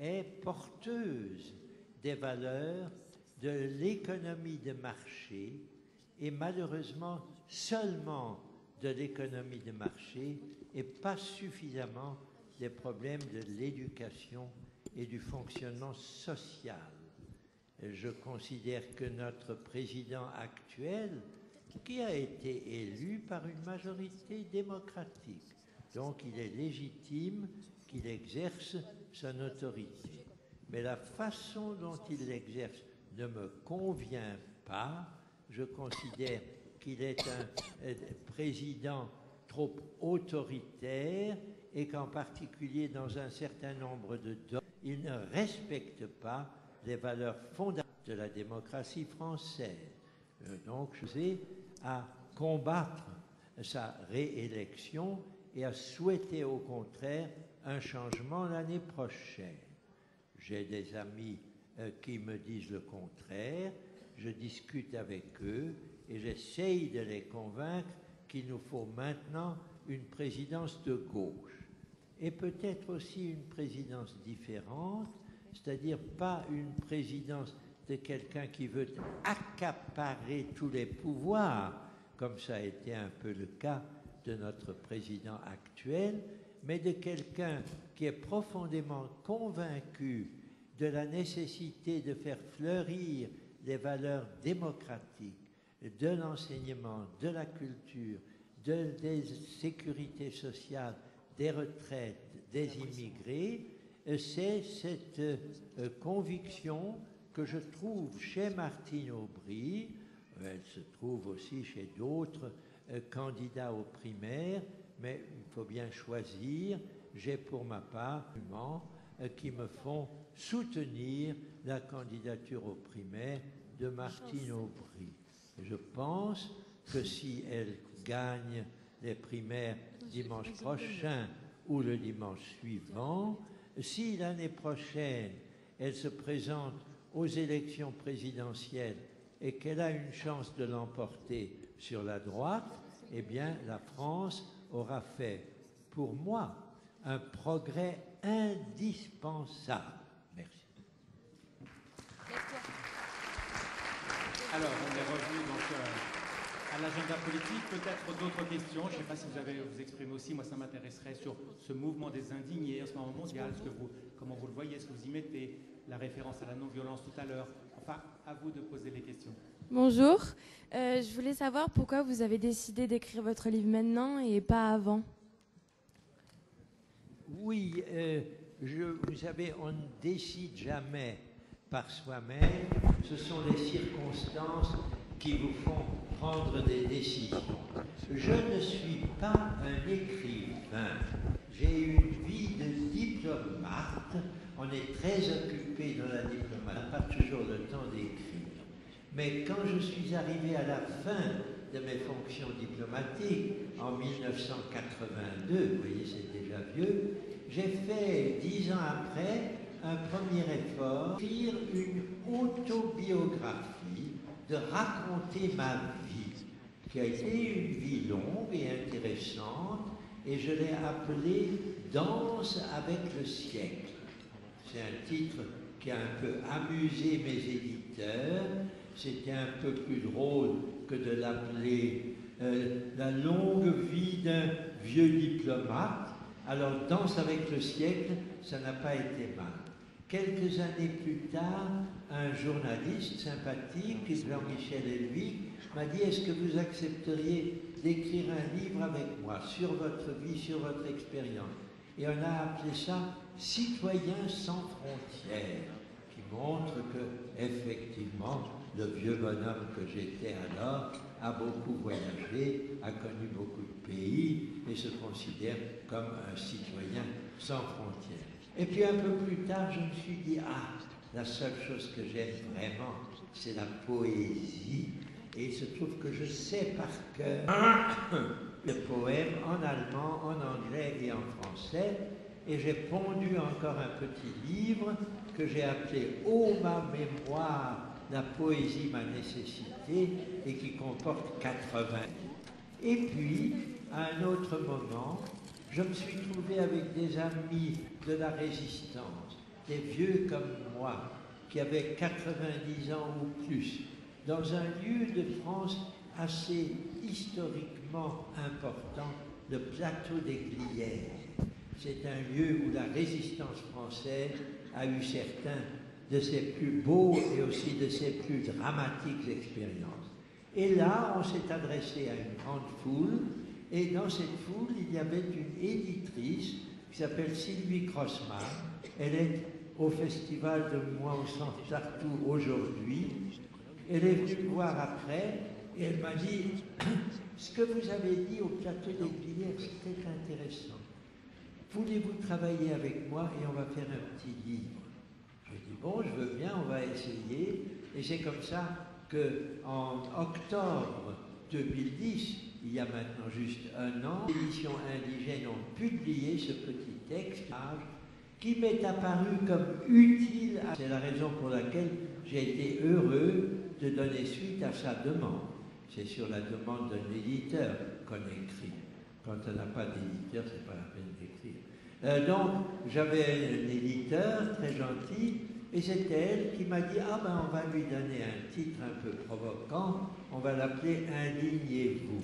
est porteuse des valeurs de l'économie de marché et malheureusement seulement de l'économie de marché et pas suffisamment des problèmes de l'éducation et du fonctionnement social. Je considère que notre président actuel, qui a été élu par une majorité démocratique, donc il est légitime qu'il exerce son autorité. Mais la façon dont il l'exerce ne me convient pas. Je considère qu'il est un président trop autoritaire et qu'en particulier dans un certain nombre de domaines, il ne respecte pas les valeurs fondamentales de la démocratie française. Donc je sais à combattre sa réélection et à souhaiter au contraire un changement l'année prochaine. J'ai des amis qui me disent le contraire, je discute avec eux et j'essaye de les convaincre qu'il nous faut maintenant une présidence de gauche et peut-être aussi une présidence différente, c'est-à-dire pas une présidence de quelqu'un qui veut accaparer tous les pouvoirs, comme ça a été un peu le cas de notre président actuel, mais de quelqu'un qui est profondément convaincu de la nécessité de faire fleurir les valeurs démocratiques, de l'enseignement, de la culture, des sécurités sociales, des retraites, des immigrés. C'est cette conviction que je trouve chez Martine Aubry, elle se trouve aussi chez d'autres candidats aux primaires, mais il faut bien choisir. J'ai pour ma part des arguments qui me font soutenir la candidature aux primaires de Martine Aubry. Je pense que si elle gagne les primaires dimanche prochain ou le dimanche suivant, si l'année prochaine elle se présente aux élections présidentielles et qu'elle a une chance de l'emporter sur la droite, eh bien la France aura fait, pour moi, un progrès indispensable. Merci. Alors, on est revenu donc à l'agenda politique. Peut-être d'autres questions. Je ne sais pas si vous avez vous exprimer aussi. Moi, ça m'intéresserait sur ce mouvement des indignés en ce moment mondial. Comment vous le voyez? Est-ce que vous y mettez la référence à la non-violence tout à l'heure? Enfin, à vous de poser les questions. Bonjour. Je voulais savoir pourquoi vous avez décidé d'écrire votre livre maintenant et pas avant. Oui, vous savez, on ne décide jamais par soi-même. Ce sont les circonstances qui vous font prendre des décisions. Je ne suis pas un écrivain. J'ai une vie de diplomate. On est très occupé dans la diplomatie. On n'a pas toujours le temps d'écrire. Mais quand je suis arrivé à la fin de mes fonctions diplomatiques, en 1982, vous voyez, c'est déjà vieux, j'ai fait, 10 ans après, un premier effort, d'écrire une autobiographie, de raconter ma vie, qui a été une vie longue et intéressante, et je l'ai appelée « Danse avec le siècle ». C'est un titre qui a un peu amusé mes éditeurs. C'était un peu plus drôle que de l'appeler la longue vie d'un vieux diplomate. Alors, Danse avec le siècle, ça n'a pas été mal. Quelques années plus tard, un journaliste sympathique, Jean-Michel Helvig, m'a dit: est-ce que vous accepteriez d'écrire un livre avec moi sur votre vie, sur votre expérience? Et on a appelé ça « Citoyens sans frontières », qui montre que, effectivement, le vieux bonhomme que j'étais alors a beaucoup voyagé, a connu beaucoup de pays, et se considère comme un citoyen sans frontières. Et puis un peu plus tard, je me suis dit, ah, la seule chose que j'aime vraiment, c'est la poésie. Et il se trouve que je sais par cœur le poème en allemand, en anglais et en français. Et j'ai pondu encore un petit livre que j'ai appelé « Ô ma mémoire, la poésie, ma nécessité » et qui comporte 80. Et puis, à un autre moment, je me suis trouvé avec des amis de la Résistance, des vieux comme moi, qui avaient 90 ans ou plus, dans un lieu de France assez historiquement important, le plateau des Glières. C'est un lieu où la résistance française a eu certains de ses plus beaux et aussi de ses plus dramatiques expériences. Et là, on s'est adressé à une grande foule, et dans cette foule, il y avait une éditrice qui s'appelle Sylvie Crossman. Elle est au Festival de Moi au Centre Tartou aujourd'hui. Elle est venue me voir après, et elle m'a dit « Ce que vous avez dit au plateau des Glières, c'était intéressant. Voulez-vous travailler avec moi et on va faire un petit livre ?» Je dis « Bon, je veux bien, on va essayer. » Et c'est comme ça qu'en octobre 2010, il y a maintenant juste un an, les éditions indigènes ont publié ce petit texte qui m'est apparu comme utile. C'est la raison pour laquelle j'ai été heureux de donner suite à sa demande. C'est sur la demande d'un éditeur qu'on écrit. Quand on n'a pas d'éditeur, c'est pas la peine d'écrire. Donc, j'avais un éditeur très gentil, et c'était elle qui m'a dit « Ah ben, on va lui donner un titre un peu provocant, on va l'appeler « Indignez-vous ».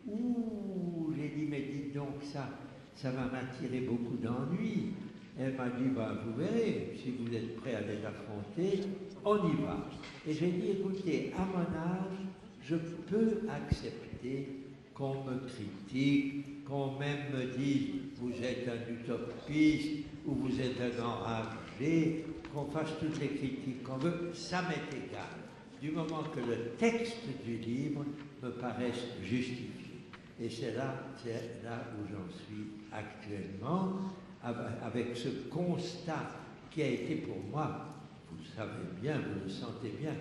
Ouh, j'ai dit « Mais dites donc ça va m'attirer beaucoup d'ennuis ». Elle m'a dit « Ben, vous verrez, si vous êtes prêt à les affronter, on y va ». Et j'ai dit « Écoutez, à mon âge, je peux accepter qu'on me critique, qu'on même me dise « vous êtes un utopiste » ou « vous êtes un enragé », qu'on fasse toutes les critiques qu'on veut, ça m'est égal, du moment que le texte du livre me paraisse justifié. Et c'est là où j'en suis actuellement, avec ce constat qui a été pour moi, vous le savez bien, vous le sentez bien,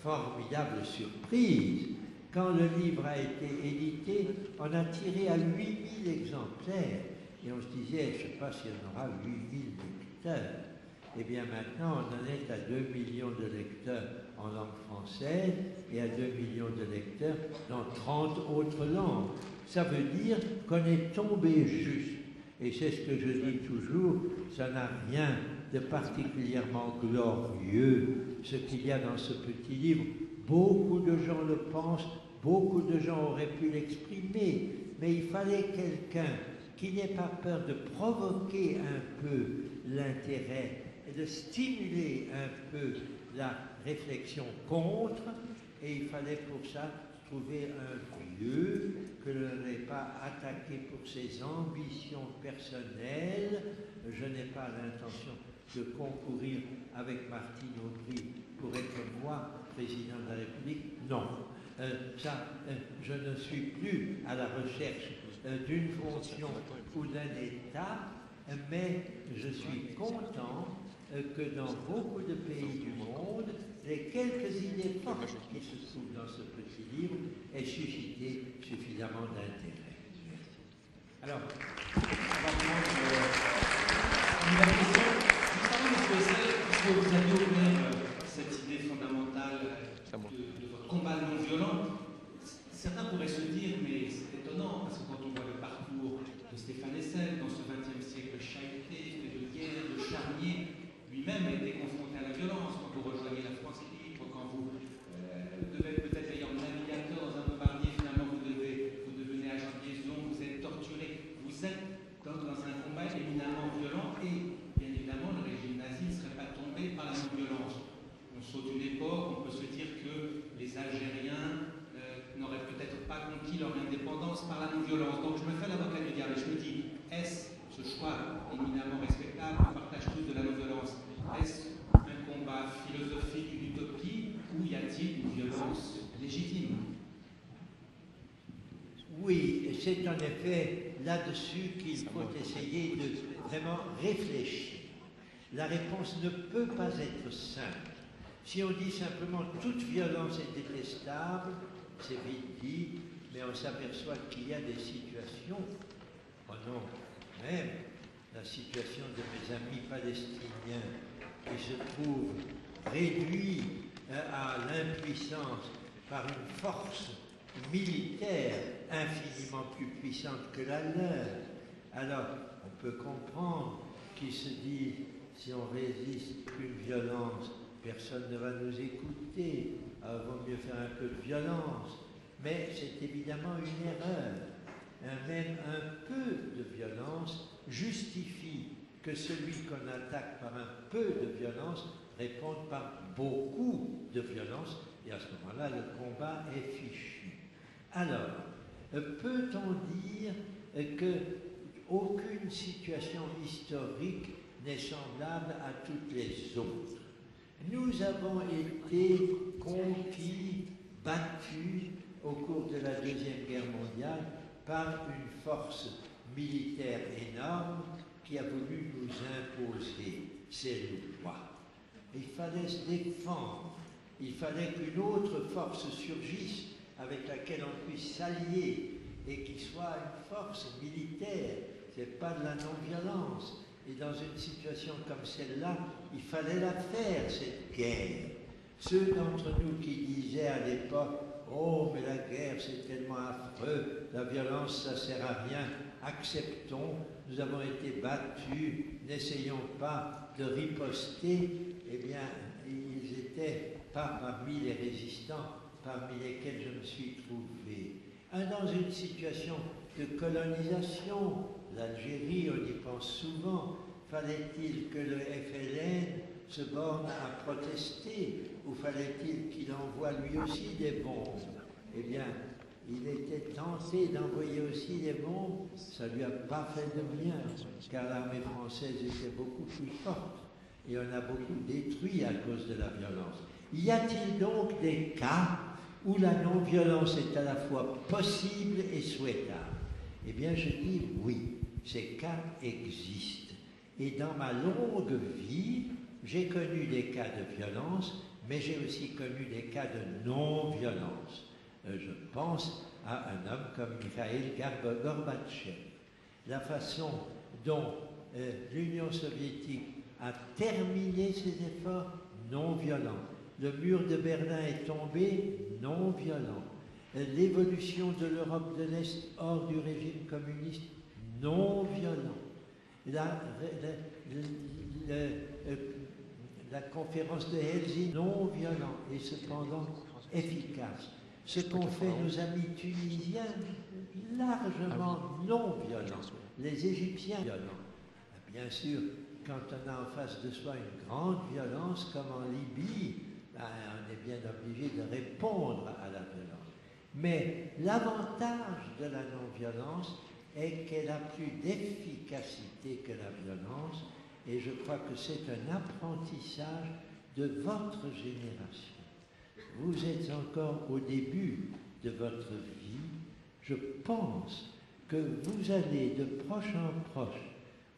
formidable surprise. Quand le livre a été édité, on a tiré à 8000 exemplaires. Et on se disait, je ne sais pas s'il y en aura 8000 lecteurs. Eh bien maintenant, on en est à 2 millions de lecteurs en langue française et à 2 millions de lecteurs dans 30 autres langues. Ça veut dire qu'on est tombé juste. Et c'est ce que je dis toujours, ça n'a rien de particulièrement glorieux, ce qu'il y a dans ce petit livre. Beaucoup de gens le pensent, beaucoup de gens auraient pu l'exprimer, mais il fallait quelqu'un qui n'ait pas peur de provoquer un peu l'intérêt et de stimuler un peu la réflexion contre, et il fallait pour ça trouver un vieux que l'on n'ait pas attaqué pour ses ambitions personnelles. Je n'ai pas l'intention de concourir avec Martine Aubry pour être moi président de la République. Non, je ne suis plus à la recherche d'une fonction ou d'un État, mais je suis content que dans beaucoup de pays du monde, les quelques idées fortes qui se trouvent dans ce petit livre aient suscité suffisamment d'intérêt. Alors, on va prendre une question. Puisque vous aviez ouvert cette idée fondamentale de votre combat non violent, certains pourraient se dire, mais c'est étonnant, parce que quand on voit le parcours de Stéphane Hessel dans ce XXe siècle chahuté, fait de guerre, de charnier, lui-même a été confronté à la violence quand vous rejoignez la France libre, quand vous devez peut-être d'ailleurs navigateur dans un bombardier, finalement vous devenez agent de liaison, vous êtes torturé, vous êtes dans un combat éminemment violent et bien évidemment le régime nazi ne serait pas tombé par la non-violence. On saute une époque, on peut se dire que les Algériens n'auraient peut-être pas conquis leur indépendance par la non-violence. Donc je me fais l'avocat du diable et je me dis, est-ce ce choix éminemment respectable, on partage tous de la non-violence, est-ce un combat philosophique, une utopie, ou y a-t-il une violence légitime? Oui, c'est en effet là-dessus qu'il faut essayer de vraiment réfléchir. La réponse ne peut pas être simple. Si on dit simplement toute violence est détestable, c'est vite dit, mais on s'aperçoit qu'il y a des situations, prenons même la situation de mes amis palestiniens qui se trouvent réduits à l'impuissance par une force militaire infiniment plus puissante que la leur. Alors, on peut comprendre qu'ils se disent, si on résiste une violence, personne ne va nous écouter, alors il vaut mieux faire un peu de violence. Mais c'est évidemment une erreur. Même un peu de violence justifie que celui qu'on attaque par un peu de violence réponde par beaucoup de violence, et à ce moment-là, le combat est fichu. Alors, peut-on dire qu'aucune situation historique n'est semblable à toutes les autres? Nous avons été conquis, battus au cours de la Deuxième Guerre mondiale par une force militaire énorme qui a voulu nous imposer ses lois. Il fallait se défendre, il fallait qu'une autre force surgisse avec laquelle on puisse s'allier et qui soit une force militaire, c'est pas de la non-violence. Et dans une situation comme celle-là, il fallait la faire, cette guerre. Ceux d'entre nous qui disaient à l'époque « Oh, mais la guerre, c'est tellement affreux, la violence, ça sert à rien, acceptons, nous avons été battus, n'essayons pas de riposter », eh bien, ils n'étaient pas parmi les résistants parmi lesquels je me suis trouvé. Dans une situation de colonisation, l'Algérie, on y pense souvent, fallait-il que le FLN se borne à protester ou fallait-il qu'il envoie lui aussi des bombes? Eh bien, il était tenté d'envoyer aussi des bombes, ça ne lui a pas fait de bien, car l'armée française était beaucoup plus forte et on a beaucoup détruit à cause de la violence. Y a-t-il donc des cas où la non-violence est à la fois possible et souhaitable? Eh bien, je dis oui, ces cas existent. Et dans ma longue vie, j'ai connu des cas de violence, mais j'ai aussi connu des cas de non-violence. Je pense à un homme comme Mikhaïl Gorbatchev. La façon dont l'Union soviétique a terminé ses efforts non violents. Le mur de Berlin est tombé non violent. L'évolution de l'Europe de l'Est hors du régime communiste non violent. La conférence de Helsinki non violent et cependant efficace. Ce qu'ont fait nos amis tunisiens, largement non violent. Les Égyptiens violents. Bien sûr, quand on a en face de soi une grande violence comme en Libye, on est bien obligé de répondre à la violence. Mais l'avantage de la non-violence est qu'elle a plus d'efficacité que la violence, et je crois que c'est un apprentissage de votre génération. Vous êtes encore au début de votre vie. Je pense que vous allez de proche en proche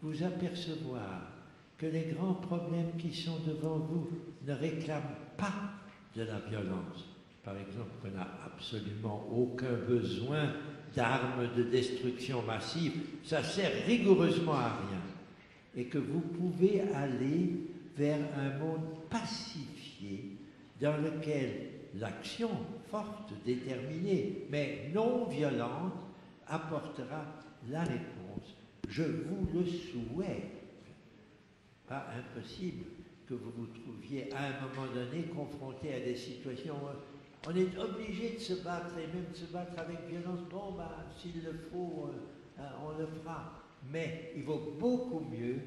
vous apercevoir que les grands problèmes qui sont devant vous ne réclament pas de la violence. Par exemple, qu'on n'a absolument aucun besoin d'armes de destruction massive, ça sert rigoureusement à rien. Et que vous pouvez aller vers un monde pacifié dans lequel l'action forte, déterminée, mais non violente, apportera la réponse. Je vous le souhaite. Pas impossible que vous vous trouviez à un moment donné confronté à des situations où on est obligé de se battre et même de se battre avec violence. Bon, s'il le faut, on le fera. Mais il vaut beaucoup mieux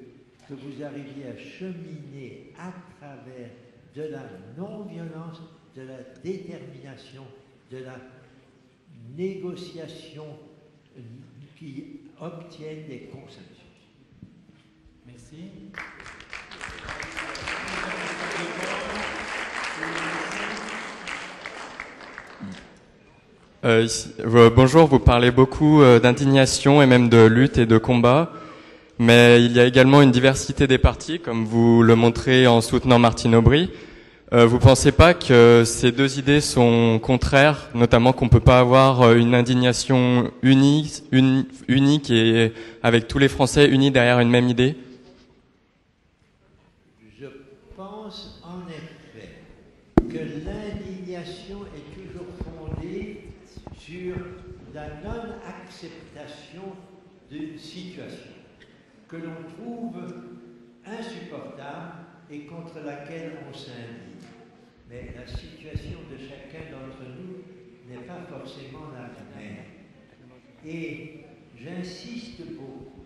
que vous arriviez à cheminer à travers de la non-violence, de la détermination, de la négociation qui obtiennent des consensus. Merci. Bonjour, vous parlez beaucoup d'indignation et même de lutte et de combat, mais il y a également une diversité des partis, comme vous le montrez en soutenant Martine Aubry. Vous pensez pas que ces deux idées sont contraires, notamment qu'on peut pas avoir une indignation unique et avec tous les Français unis derrière une même idée? Je pense en effet que l'indignation est toujours fondée sur la non-acceptation d'une situation que l'on trouve insupportable et contre laquelle on s'indigne. Mais la situation de chacun d'entre nous n'est pas forcément la même. Et j'insiste beaucoup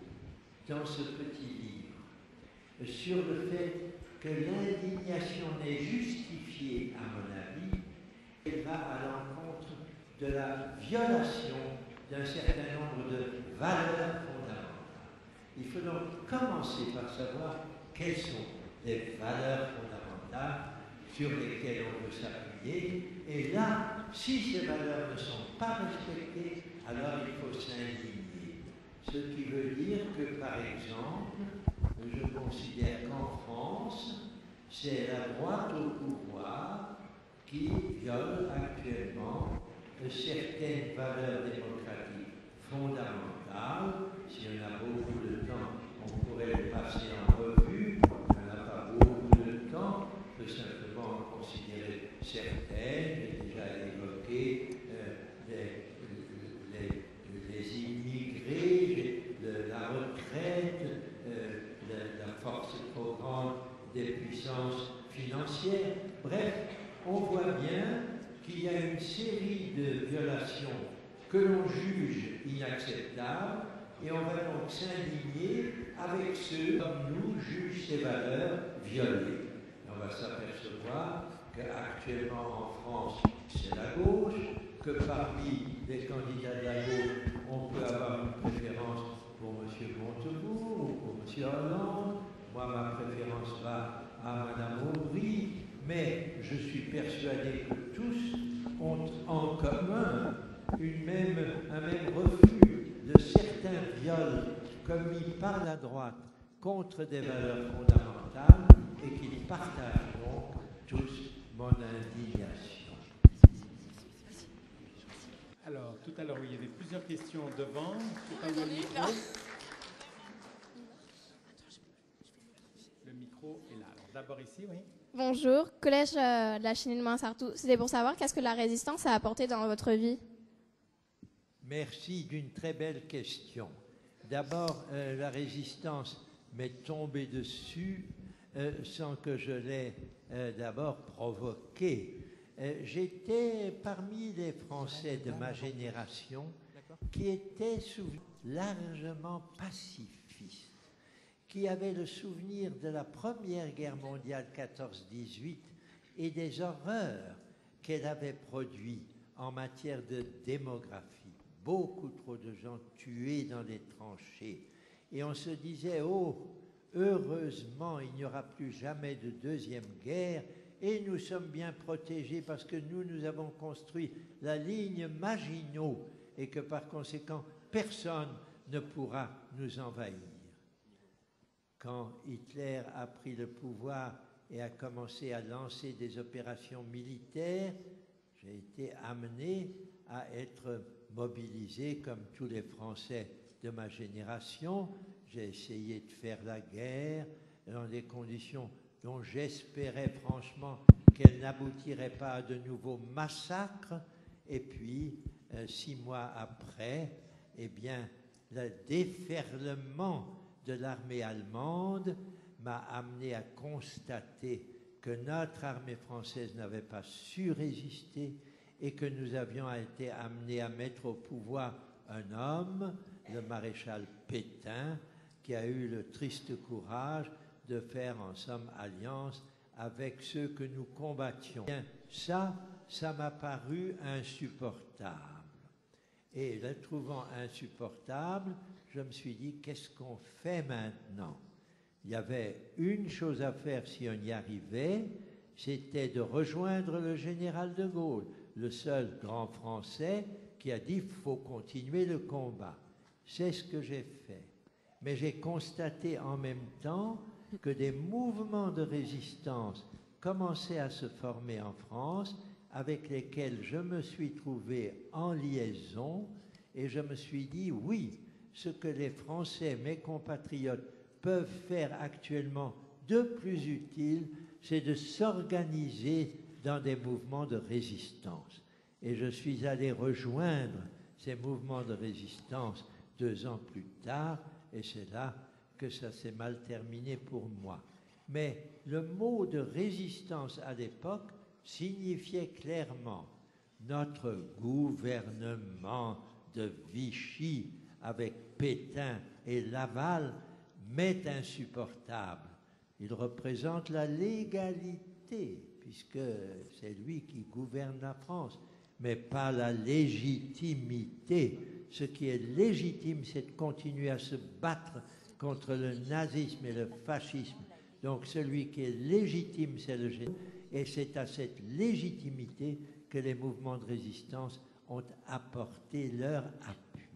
dans ce petit livre sur le fait que l'indignation n'est justifiée, à mon avis, qu'elle va à l'encontre de la violation d'un certain nombre de valeurs fondamentales. Il faut donc commencer par savoir quelles sont les valeurs fondamentales sur lesquelles on veut s'appuyer. Et là, si ces valeurs ne sont pas respectées, alors il faut s'indigner. Ce qui veut dire que, par exemple, je considère qu'en France, c'est la droite au pouvoir qui viole actuellement certaines valeurs démocratiques fondamentales. Si on a beaucoup de temps, on pourrait les passer en revue. On n'a pas beaucoup de temps, on peut simplement en considérer certaines. J'ai déjà évoqué les immigrés, la retraite, la force trop grande des puissances financières. Bref, on voit bien qu'il y a une série de violations que l'on juge inacceptables et on va donc s'indigner avec ceux comme nous jugent ces valeurs violées. On va s'apercevoir qu'actuellement en France, c'est la gauche, que parmi les candidats de la gauche, on peut avoir une préférence pour M. Montebourg ou pour M. Hollande. Moi, ma préférence va à Mme Aubry, mais je suis persuadé que tous ont en commun un même refus de certains viols commis par la droite contre des valeurs fondamentales et qu'ils partageront tous mon indignation. Alors, tout à l'heure, il y avait plusieurs questions devant. Je sais pas où est le micro. Le micro est là. Alors, d'abord ici, oui. Bonjour, collège de la Chenille Mansartou. C'était pour savoir qu'est-ce que la résistance a apporté dans votre vie? Merci d'une très belle question. D'abord, la résistance m'est tombée dessus sans que je l'ai d'abord provoquée. J'étais parmi les Français de ma génération qui étaient largement pacifistes, qui avaient le souvenir de la Première Guerre mondiale 14-18 et des horreurs qu'elle avait produites en matière de démographie. Beaucoup trop de gens tués dans les tranchées. Et on se disait, oh, heureusement, il n'y aura plus jamais de deuxième guerre et nous sommes bien protégés parce que nous avons construit la ligne Maginot et que par conséquent, personne ne pourra nous envahir. Quand Hitler a pris le pouvoir et a commencé à lancer des opérations militaires, j'ai été amené à être mobilisé comme tous les Français de ma génération. J'ai essayé de faire la guerre dans des conditions dont j'espérais franchement qu'elle n'aboutirait pas à de nouveaux massacres. Et puis, 6 mois après, eh bien, le déferlement de l'armée allemande m'a amené à constater que notre armée française n'avait pas su résister et que nous avions été amenés à mettre au pouvoir un homme, le maréchal Pétain, qui a eu le triste courage de faire en somme alliance avec ceux que nous combattions. Bien, ça m'a paru insupportable. Et le trouvant insupportable, je me suis dit, qu'est-ce qu'on fait maintenant? Il y avait une chose à faire si on y arrivait, c'était de rejoindre le général de Gaulle, le seul grand Français qui a dit qu'il faut continuer le combat. C'est ce que j'ai fait. Mais j'ai constaté en même temps que des mouvements de résistance commençaient à se former en France, avec lesquels je me suis trouvé en liaison, et je me suis dit, oui, ce que les Français, mes compatriotes, peuvent faire actuellement de plus utile, c'est de s'organiser dans des mouvements de résistance. Et je suis allé rejoindre ces mouvements de résistance 2 ans plus tard, et c'est là que ça s'est mal terminé pour moi. Mais le mot de résistance à l'époque signifiait clairement notre gouvernement de Vichy avec Pétain et Laval m'est insupportable. Il représente la légalité, puisque c'est lui qui gouverne la France, mais pas la légitimité. Ce qui est légitime, c'est de continuer à se battre contre le nazisme et le fascisme. Donc celui qui est légitime, c'est le général. Et c'est à cette légitimité que les mouvements de résistance ont apporté leur appui.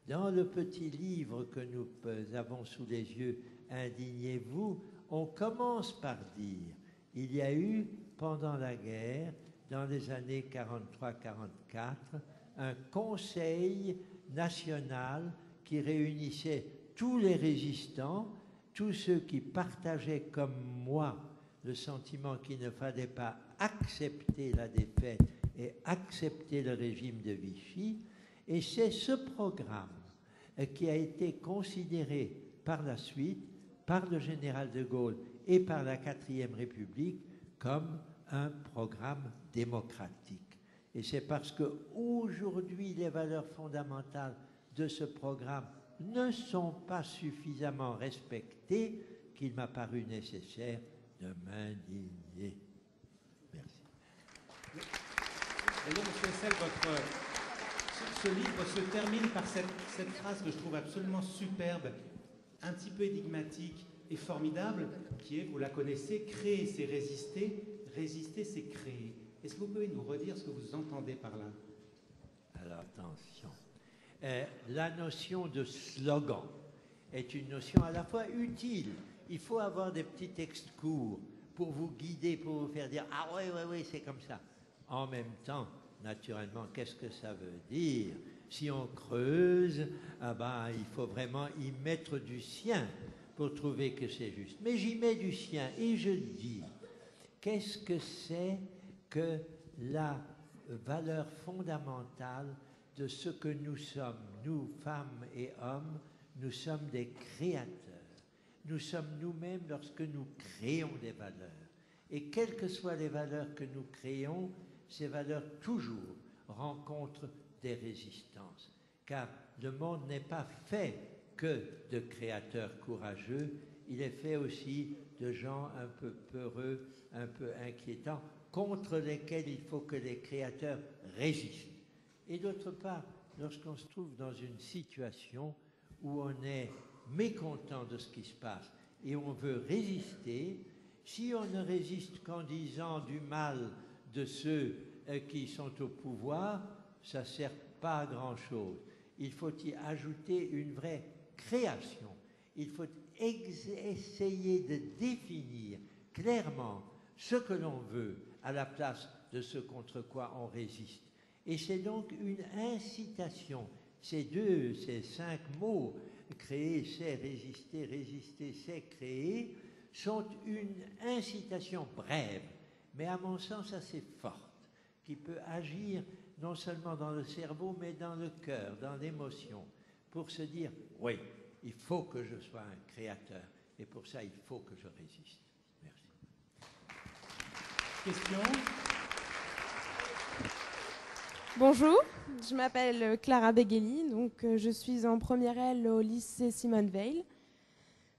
Dans le petit livre que nous avons sous les yeux, Indignez-vous, on commence par dire, il y a eu, pendant la guerre, dans les années 43-44, un conseil national qui réunissait tous les résistants, tous ceux qui partageaient comme moi le sentiment qu'il ne fallait pas accepter la défaite et accepter le régime de Vichy. Et c'est ce programme qui a été considéré par la suite par le général de Gaulle et par la 4e République comme un programme démocratique. Et c'est parce qu'aujourd'hui, les valeurs fondamentales de ce programme ne sont pas suffisamment respectées qu'il m'a paru nécessaire de m'indigner. Merci. Et donc, M. Hessel, ce livre se termine par cette phrase que je trouve absolument superbe, un petit peu énigmatique et formidable, qui est, vous la connaissez, créer c'est résister, résister c'est créer. Est-ce que vous pouvez nous redire ce que vous entendez par là? Alors attention, la notion de slogan est une notion à la fois utile. Il faut avoir des petits textes courts pour vous guider, pour vous faire dire « Ah oui, c'est comme ça ». En même temps, naturellement, qu'est-ce que ça veut dire? Si on creuse, il faut vraiment y mettre du sien pour trouver que c'est juste. Mais j'y mets du sien et je dis, qu'est-ce que c'est que la valeur fondamentale de ce que nous sommes, nous, femmes et hommes? Nous sommes des créateurs. Nous sommes nous-mêmes lorsque nous créons des valeurs. Et quelles que soient les valeurs que nous créons, ces valeurs toujours rencontrent des résistances. Car le monde n'est pas fait que de créateurs courageux, il est fait aussi de gens un peu peureux, un peu inquiétants, contre lesquels il faut que les créateurs résistent. Et d'autre part, lorsqu'on se trouve dans une situation où on est mécontent de ce qui se passe et on veut résister, si on ne résiste qu'en disant du mal de ceux qui sont au pouvoir, ça ne sert pas à grand-chose. Il faut y ajouter une vraie création. Il faut essayer de définir clairement ce que l'on veut à la place de ce contre quoi on résiste. Et c'est donc une incitation. Ces 5 mots, créer, c'est résister, résister, c'est créer, sont une incitation brève, mais à mon sens assez forte, qui peut agir non seulement dans le cerveau, mais dans le cœur, dans l'émotion, pour se dire, oui, il faut que je sois un créateur, et pour ça, il faut que je résiste. Merci. Question ? Bonjour, je m'appelle Clara Begheli, donc je suis en première L au lycée Simone Veil.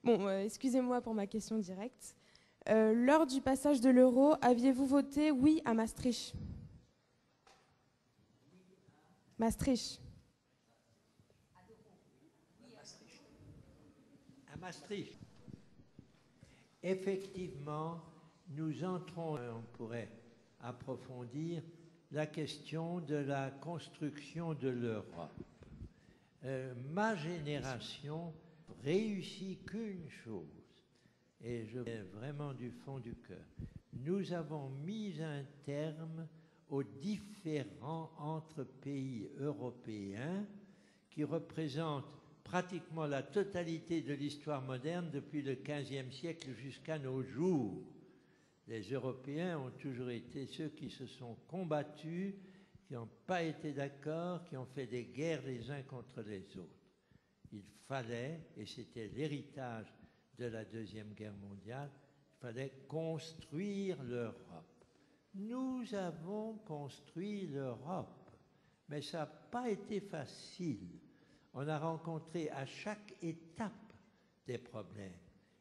Bon, excusez-moi pour ma question directe. Lors du passage de l'euro, aviez-vous voté oui à Maastricht? Maastricht. À Maastricht. Effectivement, nous entrons, on pourrait approfondir, la question de la construction de l'Europe. Ma génération réussit qu'une chose, et je vais vraiment du fond du cœur. Nous avons mis un terme aux différends entre pays européens qui représentent pratiquement la totalité de l'histoire moderne depuis le XVe siècle jusqu'à nos jours. Les Européens ont toujours été ceux qui se sont combattus, qui n'ont pas été d'accord, qui ont fait des guerres les uns contre les autres. Il fallait, et c'était l'héritage de la Deuxième Guerre mondiale, il fallait construire l'Europe. Nous avons construit l'Europe, mais ça n'a pas été facile. On a rencontré à chaque étape des problèmes.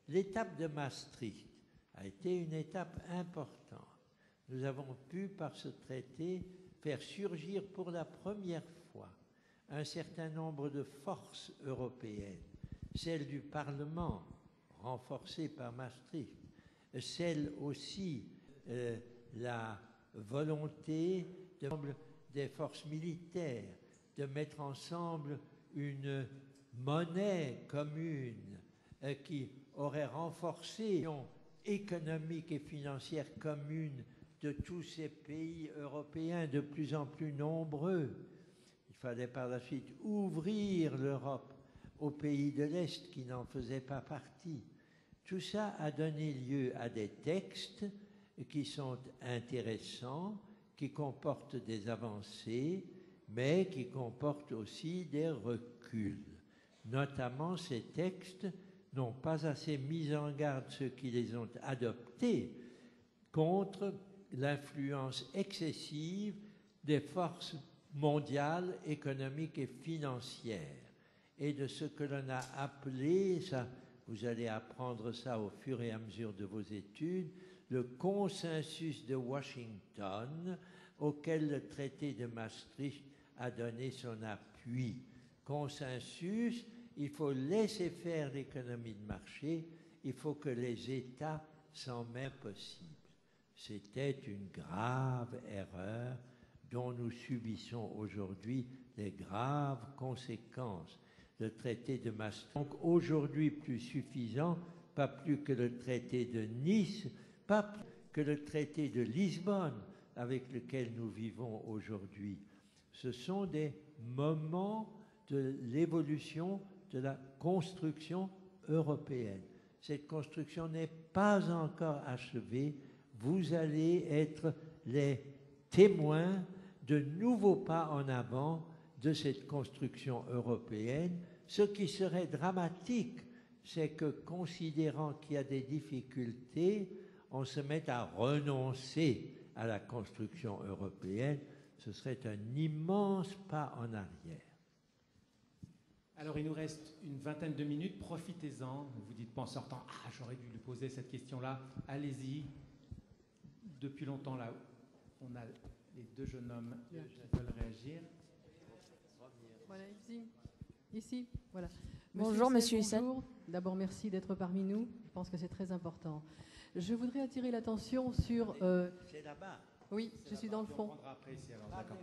L'étape de Maastricht a été une étape importante. Nous avons pu, par ce traité, faire surgir pour la première fois un certain nombre de forces européennes, celle du Parlement, renforcée par Maastricht, celle aussi la volonté des forces militaires de mettre ensemble une monnaie commune qui aurait renforcé l'union économique et financière commune de tous ces pays européens de plus en plus nombreux. Il fallait par la suite ouvrir l'Europe aux pays de l'Est qui n'en faisaient pas partie. Tout ça a donné lieu à des textes qui sont intéressants, qui comportent des avancées, mais qui comportent aussi des reculs. Notamment, ces textes n'ont pas assez mis en garde ceux qui les ont adoptés contre l'influence excessive des forces mondiales, économiques et financières, et de ce que l'on a appelé, ça, vous allez apprendre ça au fur et à mesure de vos études, le consensus de Washington, auquel le traité de Maastricht a donné son appui. Consensus, il faut laisser faire l'économie de marché, il faut que les États s'en mettent possible. C'était une grave erreur dont nous subissons aujourd'hui les graves conséquences. Le traité de Maastricht, donc aujourd'hui plus suffisant, pas plus que le traité de Nice, pas plus que le traité de Lisbonne avec lequel nous vivons aujourd'hui. Ce sont des moments de l'évolution de la construction européenne. Cette construction n'est pas encore achevée. Vous allez être les témoins de nouveaux pas en avant de cette construction européenne. Ce qui serait dramatique, c'est que, considérant qu'il y a des difficultés, on se mette à renoncer à la construction européenne. Ce serait un immense pas en arrière. Alors, il nous reste une vingtaine de minutes. Profitez-en. Ne vous dites pas en sortant « Ah, j'aurais dû lui poser cette question-là ». Allez-y. Depuis longtemps, là, on a les deux jeunes hommes qui veulent réagir. Voilà, ici, voilà. Bonjour, Monsieur Hussel. Bonjour. D'abord, merci d'être parmi nous. Je pense que c'est très important. Je voudrais attirer l'attention sur... C'est là-bas. Oui, je suis dans le fond. Après ici, alors, d'accord.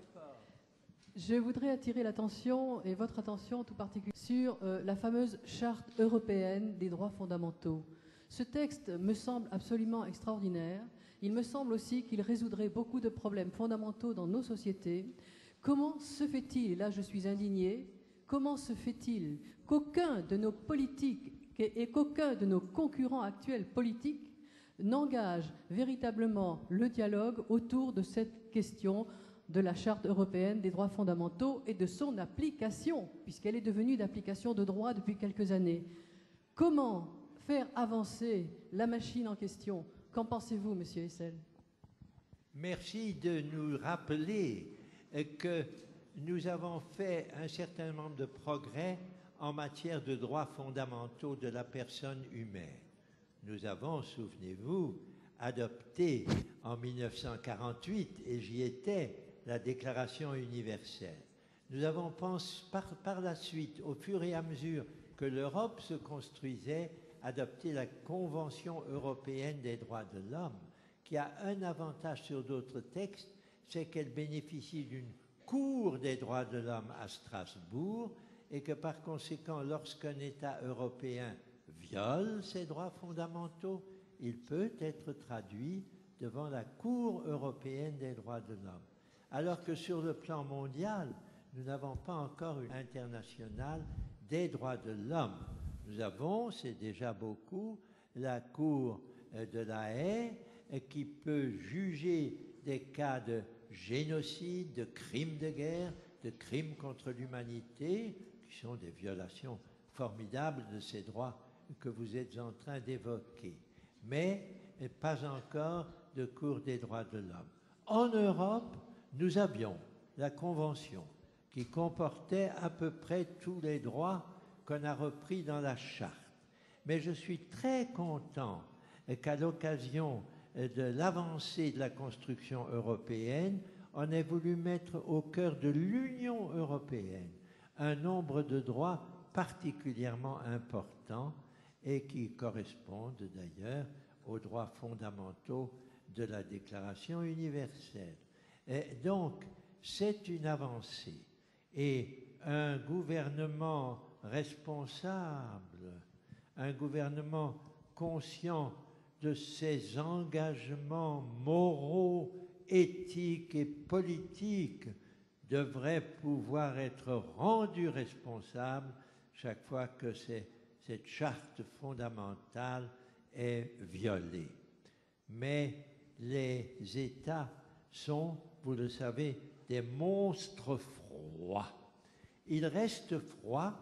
Je voudrais attirer l'attention, et votre attention tout particulièrement, sur la fameuse Charte européenne des droits fondamentaux. Ce texte me semble absolument extraordinaire. Il me semble aussi qu'il résoudrait beaucoup de problèmes fondamentaux dans nos sociétés. Comment se fait-il, et là je suis indignée, comment se fait-il qu'aucun de nos politiques et qu'aucun de nos concurrents actuels politiques n'engage véritablement le dialogue autour de cette question de la Charte européenne des droits fondamentaux et de son application, puisqu'elle est devenue d'application de droit depuis quelques années. Comment faire avancer la machine en question? Qu'en pensez-vous, Monsieur Hessel? Merci de nous rappeler que nous avons fait un certain nombre de progrès en matière de droits fondamentaux de la personne humaine. Nous avons, souvenez-vous, adopté en 1948, et j'y étais, la Déclaration universelle. Nous avons pensé par la suite, au fur et à mesure que l'Europe se construisait, adopter la Convention européenne des droits de l'homme, qui a un avantage sur d'autres textes, c'est qu'elle bénéficie d'une Cour des droits de l'homme à Strasbourg et que par conséquent, lorsqu'un État européen viole ses droits fondamentaux, il peut être traduit devant la Cour européenne des droits de l'homme. Alors que sur le plan mondial, nous n'avons pas encore une internationale des droits de l'homme. Nous avons, c'est déjà beaucoup, la Cour de la Haye qui peut juger des cas de génocide, de crimes de guerre, de crimes contre l'humanité, qui sont des violations formidables de ces droits que vous êtes en train d'évoquer. Mais pas encore de Cour des droits de l'homme. En Europe, nous avions la Convention qui comportait à peu près tous les droits qu'on a repris dans la Charte. Mais je suis très content qu'à l'occasion de l'avancée de la construction européenne, on ait voulu mettre au cœur de l'Union européenne un nombre de droits particulièrement importants et qui correspondent d'ailleurs aux droits fondamentaux de la Déclaration universelle. Et donc, c'est une avancée. Et un gouvernement responsable, un gouvernement conscient de ses engagements moraux, éthiques et politiques devrait pouvoir être rendu responsable chaque fois que cette charte fondamentale est violée. Mais les États sont, vous le savez, des monstres froids. Ils restent froids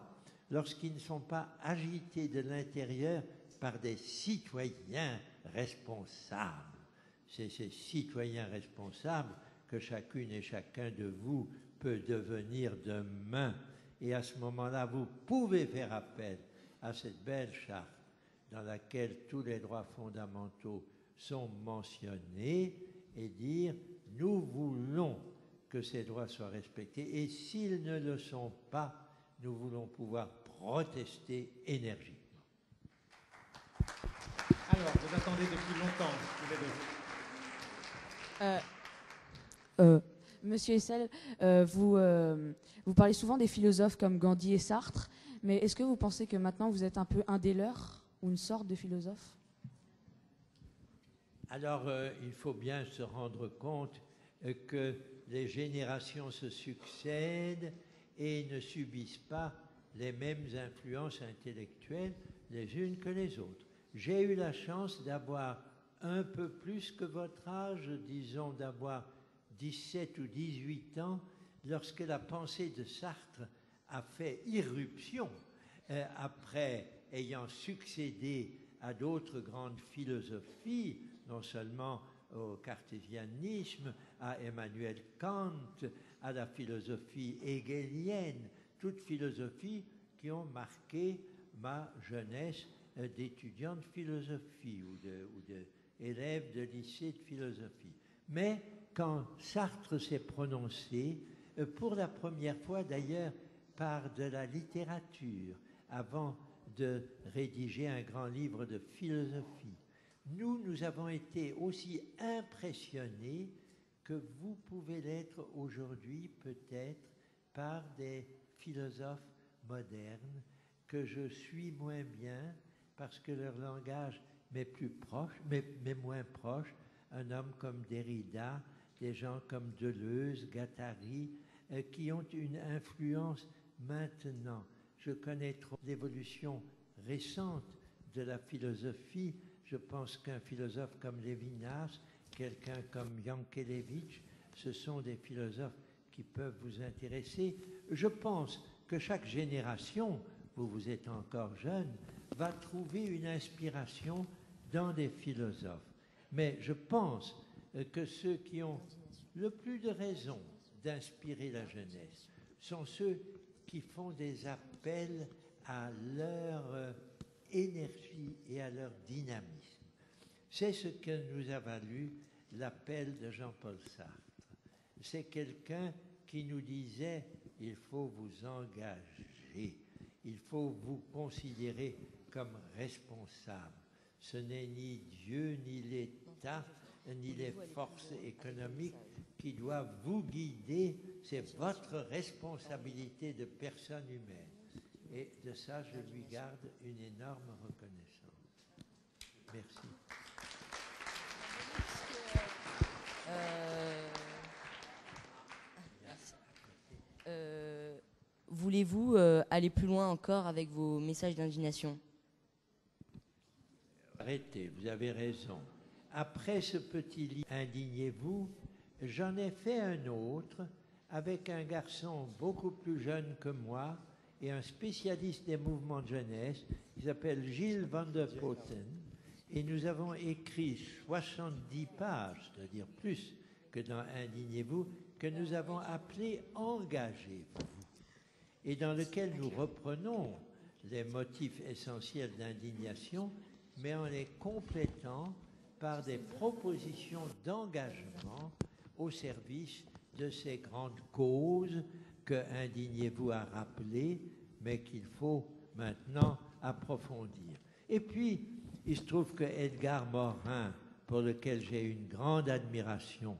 lorsqu'ils ne sont pas agités de l'intérieur par des citoyens responsables. C'est ces citoyens responsables que chacune et chacun de vous peut devenir demain. Et à ce moment-là, vous pouvez faire appel à cette belle charte dans laquelle tous les droits fondamentaux sont mentionnés et dire « nous voulons que ces droits soient respectés et s'ils ne le sont pas, nous voulons pouvoir protester énergiquement. » Alors, vous attendez depuis longtemps, tous les deux. Monsieur Essel, vous parlez souvent des philosophes comme Gandhi et Sartre, mais est-ce que vous pensez que maintenant vous êtes un peu un des leurs ou une sorte de philosophe? Alors, il faut bien se rendre compte que les générations se succèdent et ne subissent pas les mêmes influences intellectuelles les unes que les autres. J'ai eu la chance d'avoir un peu plus que votre âge, disons d'avoir 17 ou 18 ans, lorsque la pensée de Sartre a fait irruption, après ayant succédé à d'autres grandes philosophies, non seulement au cartésianisme, à Emmanuel Kant, à la philosophie hegelienne, toutes philosophies qui ont marqué ma jeunesse d'étudiant de philosophie ou d'élève de lycée de philosophie. Mais quand Sartre s'est prononcé, pour la première fois d'ailleurs par de la littérature, avant de rédiger un grand livre de philosophie, nous avons été aussi impressionnés que vous pouvez l'être aujourd'hui peut-être par des philosophes modernes que je suis moins bien parce que leur langage m'est plus proche, mais moins proche. Un homme comme Derrida, des gens comme Deleuze, Guattari, qui ont une influence maintenant. Je connais trop l'évolution récente de la philosophie. Je pense qu'un philosophe comme Lévinas, quelqu'un comme Yankelevitch, ce sont des philosophes qui peuvent vous intéresser. Je pense que chaque génération, vous êtes encore jeune, va trouver une inspiration dans des philosophes. Mais je pense que ceux qui ont le plus de raisons d'inspirer la jeunesse sont ceux qui font des appels à leur énergie et à leur dynamisme. C'est ce que nous a valu l'appel de Jean-Paul Sartre. C'est quelqu'un qui nous disait « il faut vous engager, il faut vous considérer comme responsable. Ce n'est ni Dieu, ni l'État, ni les forces économiques qui doit vous guider. C'est votre responsabilité de personne humaine. Et de ça, je lui garde une énorme reconnaissance. Merci. Voulez-vous aller plus loin encore avec vos messages d'indignation? Arrêtez, vous avez raison. Après ce petit livre, Indignez-vous, j'en ai fait un autre avec un garçon beaucoup plus jeune que moi et un spécialiste des mouvements de jeunesse qui s'appelle Gilles van der Poten. Et nous avons écrit 70 pages, c'est-à-dire plus que dans Indignez-vous, que nous avons appelé Engagez-vous, et dans lequel nous reprenons les motifs essentiels d'indignation, mais en les complétant par des propositions d'engagement au service de ces grandes causes que Indignez-vous a rappelées, mais qu'il faut maintenant approfondir. Et puis, il se trouve que Edgar Morin, pour lequel j'ai une grande admiration,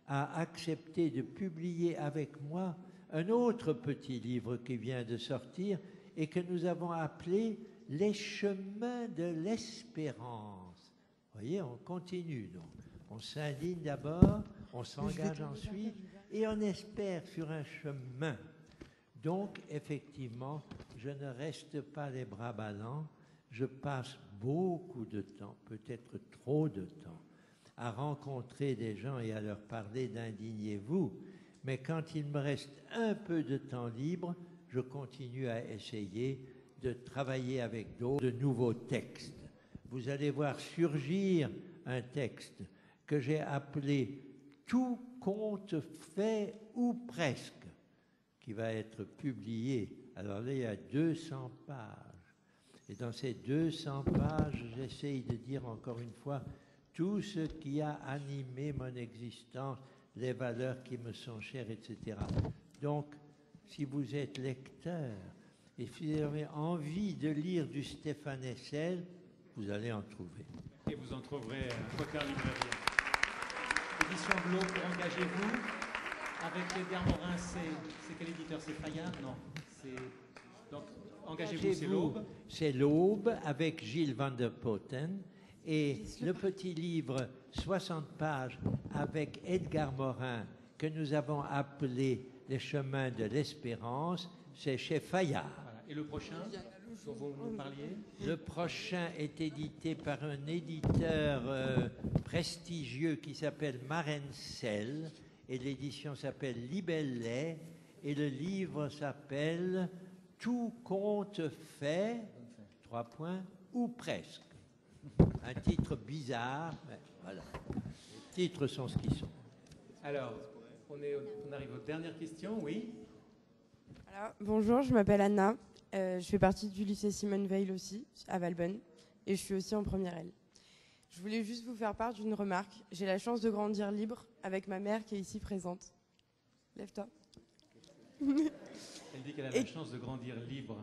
a accepté de publier avec moi un autre petit livre qui vient de sortir et que nous avons appelé « Les chemins de l'espérance ». Vous voyez, on continue donc. On s'indigne d'abord, on s'engage ensuite et on espère sur un chemin. Donc, effectivement, je ne reste pas les bras ballants, je passe beaucoup de temps, peut-être trop de temps, à rencontrer des gens et à leur parler d'Indignez-vous. Mais quand il me reste un peu de temps libre, je continue à essayer de travailler avec d'autres, de nouveaux textes. Vous allez voir surgir un texte que j'ai appelé « Tout compte fait ou presque », qui va être publié. Alors là, il y a 200 pages. Et dans ces 200 pages, j'essaye de dire encore une fois tout ce qui a animé mon existence, les valeurs qui me sont chères, etc. Donc, si vous êtes lecteur et si vous avez envie de lire du Stéphane Hessel, vous allez en trouver. Et vous en trouverez Potter Librairie. Édition Globe, Engagez-vous. Avec Edgar Morin, c'est quel éditeur? C'est Fayard? Non. Donc, Engagez-vous, c'est l'Aube. C'est l'Aube avec Gilles van der Poten. Et le petit livre, 60 pages, avec Edgar Morin, que nous avons appelé Les chemins de l'espérance, c'est chez Fayard. Voilà. Et le prochain, dont vous nous parliez? Le prochain est édité par un éditeur prestigieux qui s'appelle Marencel, et l'édition s'appelle Libellet, et le livre s'appelle Tout compte fait, 3 points, ou presque. Un titre bizarre, mais voilà. Les titres sont ce qu'ils sont. Alors, on arrive aux dernières questions, oui. Alors, bonjour, je m'appelle Anna. Je fais partie du lycée Simone Veil aussi, à Valbonne, et je suis aussi en première L. Je voulais juste vous faire part d'une remarque. J'ai la chance de grandir libre avec ma mère qui est ici présente. Lève-toi. Elle dit qu'elle a la chance de grandir libre.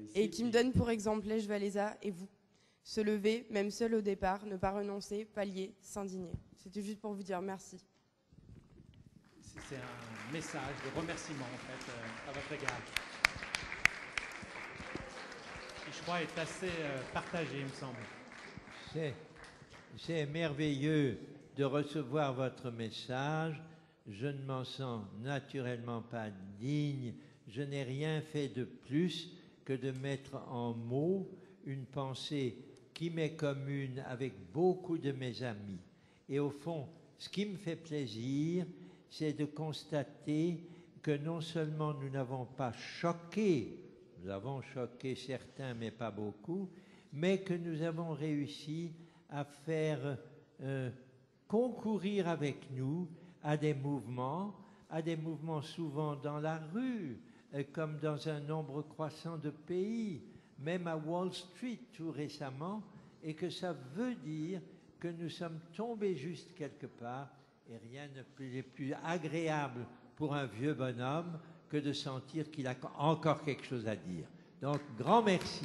Ici, et qui me donne pour exemple Lèche Valéza et vous. Se lever, même seul au départ, ne pas renoncer, pallier, s'indigner. C'était juste pour vous dire merci. C'est un message de remerciement, en fait, à votre égard. Qui, je crois, est assez partagé, il me semble. C'est merveilleux de recevoir votre message. Je ne m'en sens naturellement pas digne. Je n'ai rien fait de plus que de mettre en mots une pensée qui m'est commune avec beaucoup de mes amis. Et au fond, ce qui me fait plaisir, c'est de constater que non seulement nous n'avons pas choqué, nous avons choqué certains, mais pas beaucoup, mais que nous avons réussi à faire concourir avec nous à des mouvements souvent dans la rue, comme dans un nombre croissant de pays, même à Wall Street tout récemment, et que ça veut dire que nous sommes tombés juste quelque part, et rien n'est plus agréable pour un vieux bonhomme que de sentir qu'il a encore quelque chose à dire. Donc, grand merci.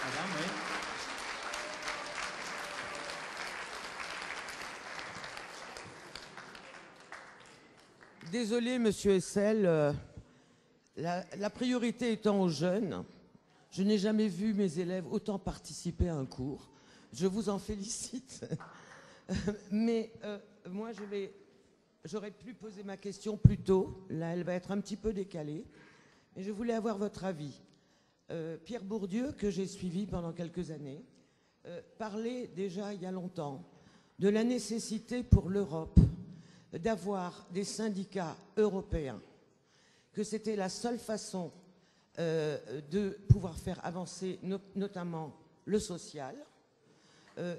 Madame, oui. Désolé, monsieur Essel, la priorité étant aux jeunes, je n'ai jamais vu mes élèves autant participer à un cours. Je vous en félicite. Mais moi, j'aurais pu poser ma question plus tôt. Là, elle va être un petit peu décalée. Mais je voulais avoir votre avis. Pierre Bourdieu, que j'ai suivi pendant quelques années, parlait déjà il y a longtemps de la nécessité pour l'Europe d'avoir des syndicats européens, que c'était la seule façon de pouvoir faire avancer notamment le social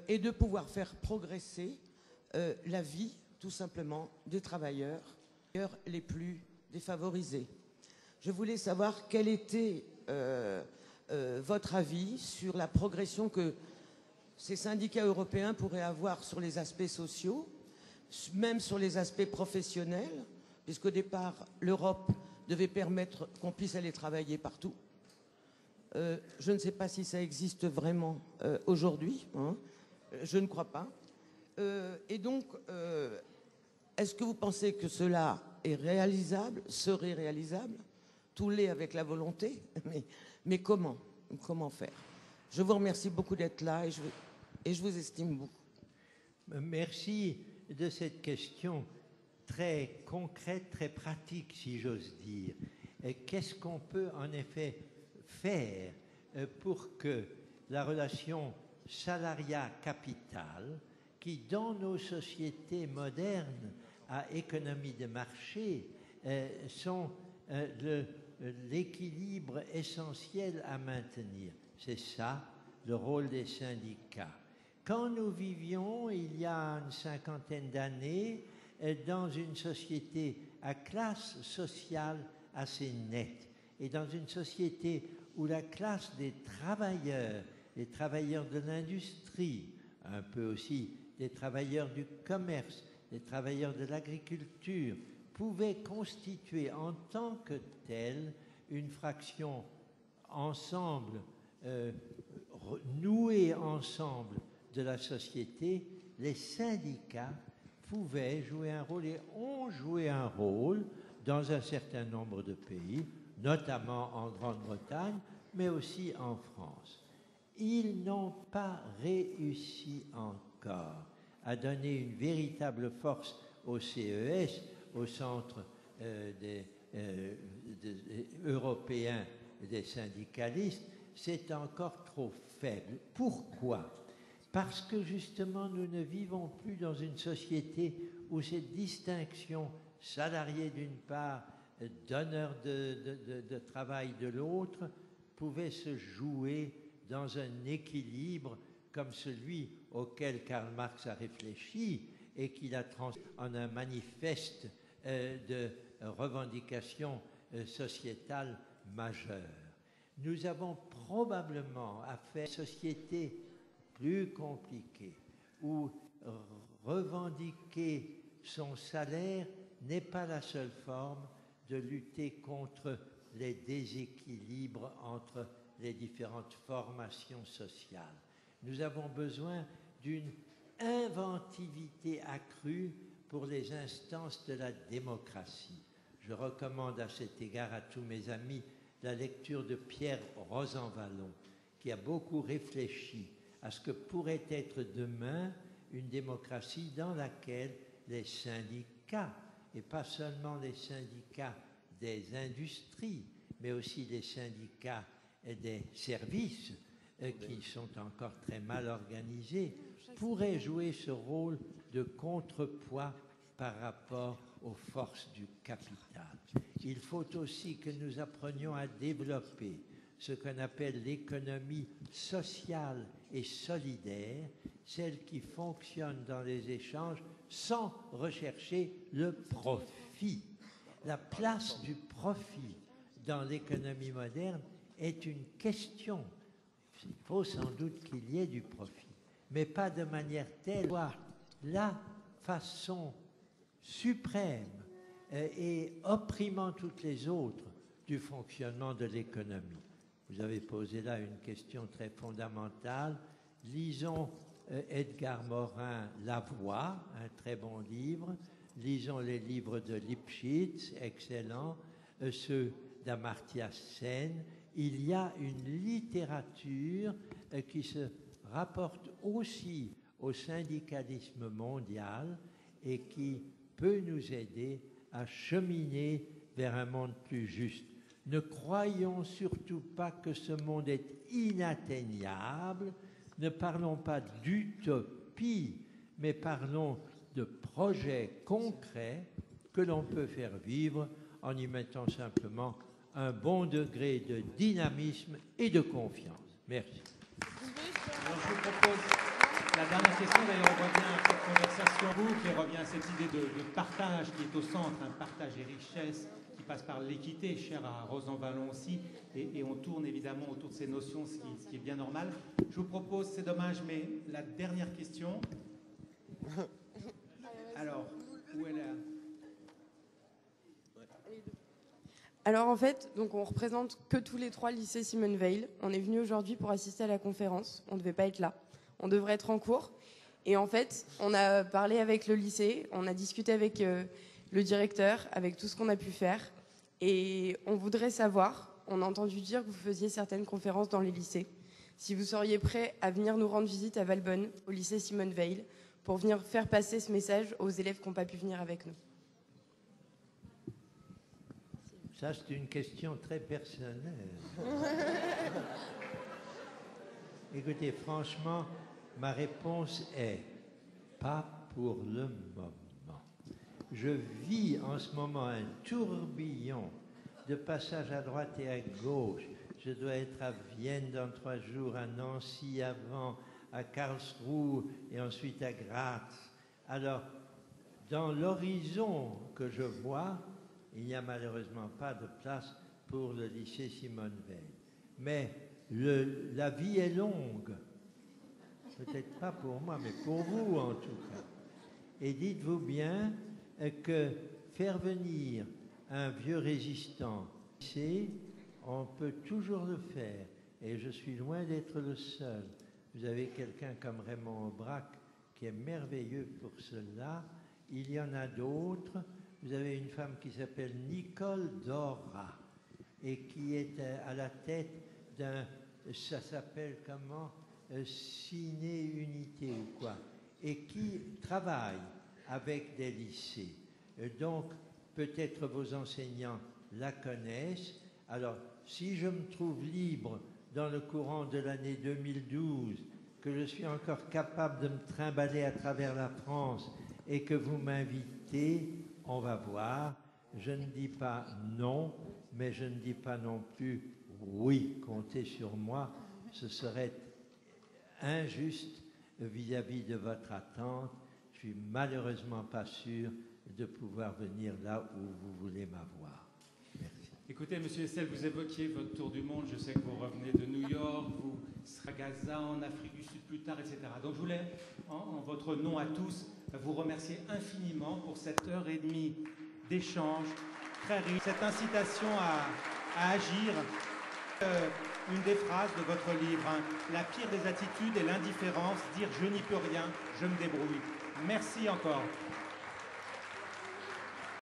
et de pouvoir faire progresser la vie, tout simplement, des travailleurs les plus défavorisés. Je voulais savoir quel était votre avis sur la progression que ces syndicats européens pourraient avoir sur les aspects sociaux, même sur les aspects professionnels, puisqu'au départ, l'Europe devait permettre qu'on puisse aller travailler partout. Je ne sais pas si ça existe vraiment aujourd'hui, hein. Je ne crois pas. Et donc, est-ce que vous pensez que cela est réalisable, serait réalisable? Tout l'est avec la volonté, mais comment faire? Je vous remercie beaucoup d'être là et je vous estime beaucoup. Merci de cette question très concrète, très pratique, si j'ose dire. Qu'est-ce qu'on peut en effet faire pour que la relation salariat-capital, qui dans nos sociétés modernes à économie de marché sont l'équilibre essentiel à maintenir? C'est ça le rôle des syndicats. Quand nous vivions, il y a une cinquantaine d'années, dans une société à classe sociale assez nette, et dans une société où la classe des travailleurs, les travailleurs de l'industrie, un peu aussi des travailleurs du commerce, des travailleurs de l'agriculture, pouvaient constituer en tant que telle une fraction ensemble, nouée ensemble de la société, les syndicats pouvaient jouer un rôle et ont joué un rôle dans un certain nombre de pays, notamment en Grande-Bretagne, mais aussi en France. Ils n'ont pas réussi encore à donner une véritable force au CES, au Centre européen des syndicalistes. C'est encore trop faible. Pourquoi? Parce que justement, nous ne vivons plus dans une société où cette distinction salariée d'une part, donneur de travail de l'autre, pouvait se jouer dans un équilibre comme celui auquel Karl Marx a réfléchi et qu'il a transformé en un manifeste de revendication sociétale majeure. Nous avons probablement affaire à une société plus compliquée, où revendiquer son salaire n'est pas la seule forme de lutter contre les déséquilibres entre les différentes formations sociales. Nous avons besoin d'une inventivité accrue pour les instances de la démocratie. Je recommande à cet égard à tous mes amis la lecture de Pierre Rosanvallon, qui a beaucoup réfléchi à ce que pourrait être demain une démocratie dans laquelle les syndicats, et pas seulement les syndicats des industries, mais aussi les syndicats des services, qui sont encore très mal organisés, pourraient jouer ce rôle de contrepoids par rapport aux forces du capital. Il faut aussi que nous apprenions à développer ce qu'on appelle l'économie sociale et solidaire, celle qui fonctionne dans les échanges sans rechercher le profit. La place du profit dans l'économie moderne est une question. Il faut sans doute qu'il y ait du profit, mais pas de manière telle que la façon suprême et opprimant toutes les autres du fonctionnement de l'économie. Vous avez posé là une question très fondamentale. Lisons Edgar Morin, La Voix, un très bon livre. lisons les livres de Lipschitz, excellents, ceux d'Amartya Sen. Il y a une littérature qui se rapporte aussi au syndicalisme mondial et qui peut nous aider à cheminer vers un monde plus juste. Ne croyons surtout pas que ce monde est inatteignable. Ne parlons pas d'utopie, mais parlons de projets concrets que l'on peut faire vivre en y mettant simplement un bon degré de dynamisme et de confiance. Merci. Alors, je vous propose la dernière question, d'ailleurs on revient à cette conversation, qui revient à cette idée de partage qui est au centre, un partage et richesse qui passe par l'équité, chère à Rosan Vallon aussi, et on tourne évidemment autour de ces notions, ce qui est bien normal. Je vous propose, c'est dommage, mais la dernière question. Alors, où est la... Alors en fait, donc on représente que tous les 3 lycées Simone Veil. On est venu aujourd'hui pour assister à la conférence. On ne devait pas être là. On devrait être en cours. Et en fait, on a parlé avec le lycée, on a discuté avec le directeur, avec tout ce qu'on a pu faire. Et on voudrait savoir, on a entendu dire que vous faisiez certaines conférences dans les lycées, si vous seriez prêt à venir nous rendre visite à Valbonne, au lycée Simone Veil, pour venir faire passer ce message aux élèves qui n'ont pas pu venir avec nous. Ça, c'est une question très personnelle. Écoutez, franchement, ma réponse est pas pour le moment. Je vis en ce moment un tourbillon de passage à droite et à gauche. Je dois être à Vienne dans 3 jours, à Nancy avant, à Karlsruhe et ensuite à Graz. Alors, dans l'horizon que je vois, il n'y a malheureusement pas de place pour le lycée Simone Veil. Mais la vie est longue. Peut-être pas pour moi, mais pour vous en tout cas. Et dites-vous bien que faire venir un vieux résistant, on peut toujours le faire. Et je suis loin d'être le seul. Vous avez quelqu'un comme Raymond Aubrac qui est merveilleux pour cela. Il y en a d'autres. Vous avez une femme qui s'appelle Nicole Dora et qui est à la tête d'un, ça s'appelle comment, Ciné-Unité ou quoi, et qui travaille avec des lycées. Donc, peut-être vos enseignants la connaissent. Alors, si je me trouve libre dans le courant de l'année 2012, que je suis encore capable de me trimballer à travers la France et que vous m'invitez, on va voir. Je ne dis pas non, mais je ne dis pas non plus oui, comptez sur moi. Ce serait injuste vis-à-vis de votre attente. Je suis malheureusement pas sûr de pouvoir venir là où vous voulez m'avoir. Merci. Écoutez, Monsieur Hessel, vous évoquiez votre tour du monde. Je sais que vous revenez de New York, vous serez à Gaza, en Afrique du Sud plus tard, etc. Donc je voulais, en votre nom à tous, vous remercier infiniment pour cette heure et demie d'échange très riche, cette incitation à agir. Une des phrases de votre livre, hein, la pire des attitudes est l'indifférence, dire je n'y peux rien, je me débrouille. Merci encore.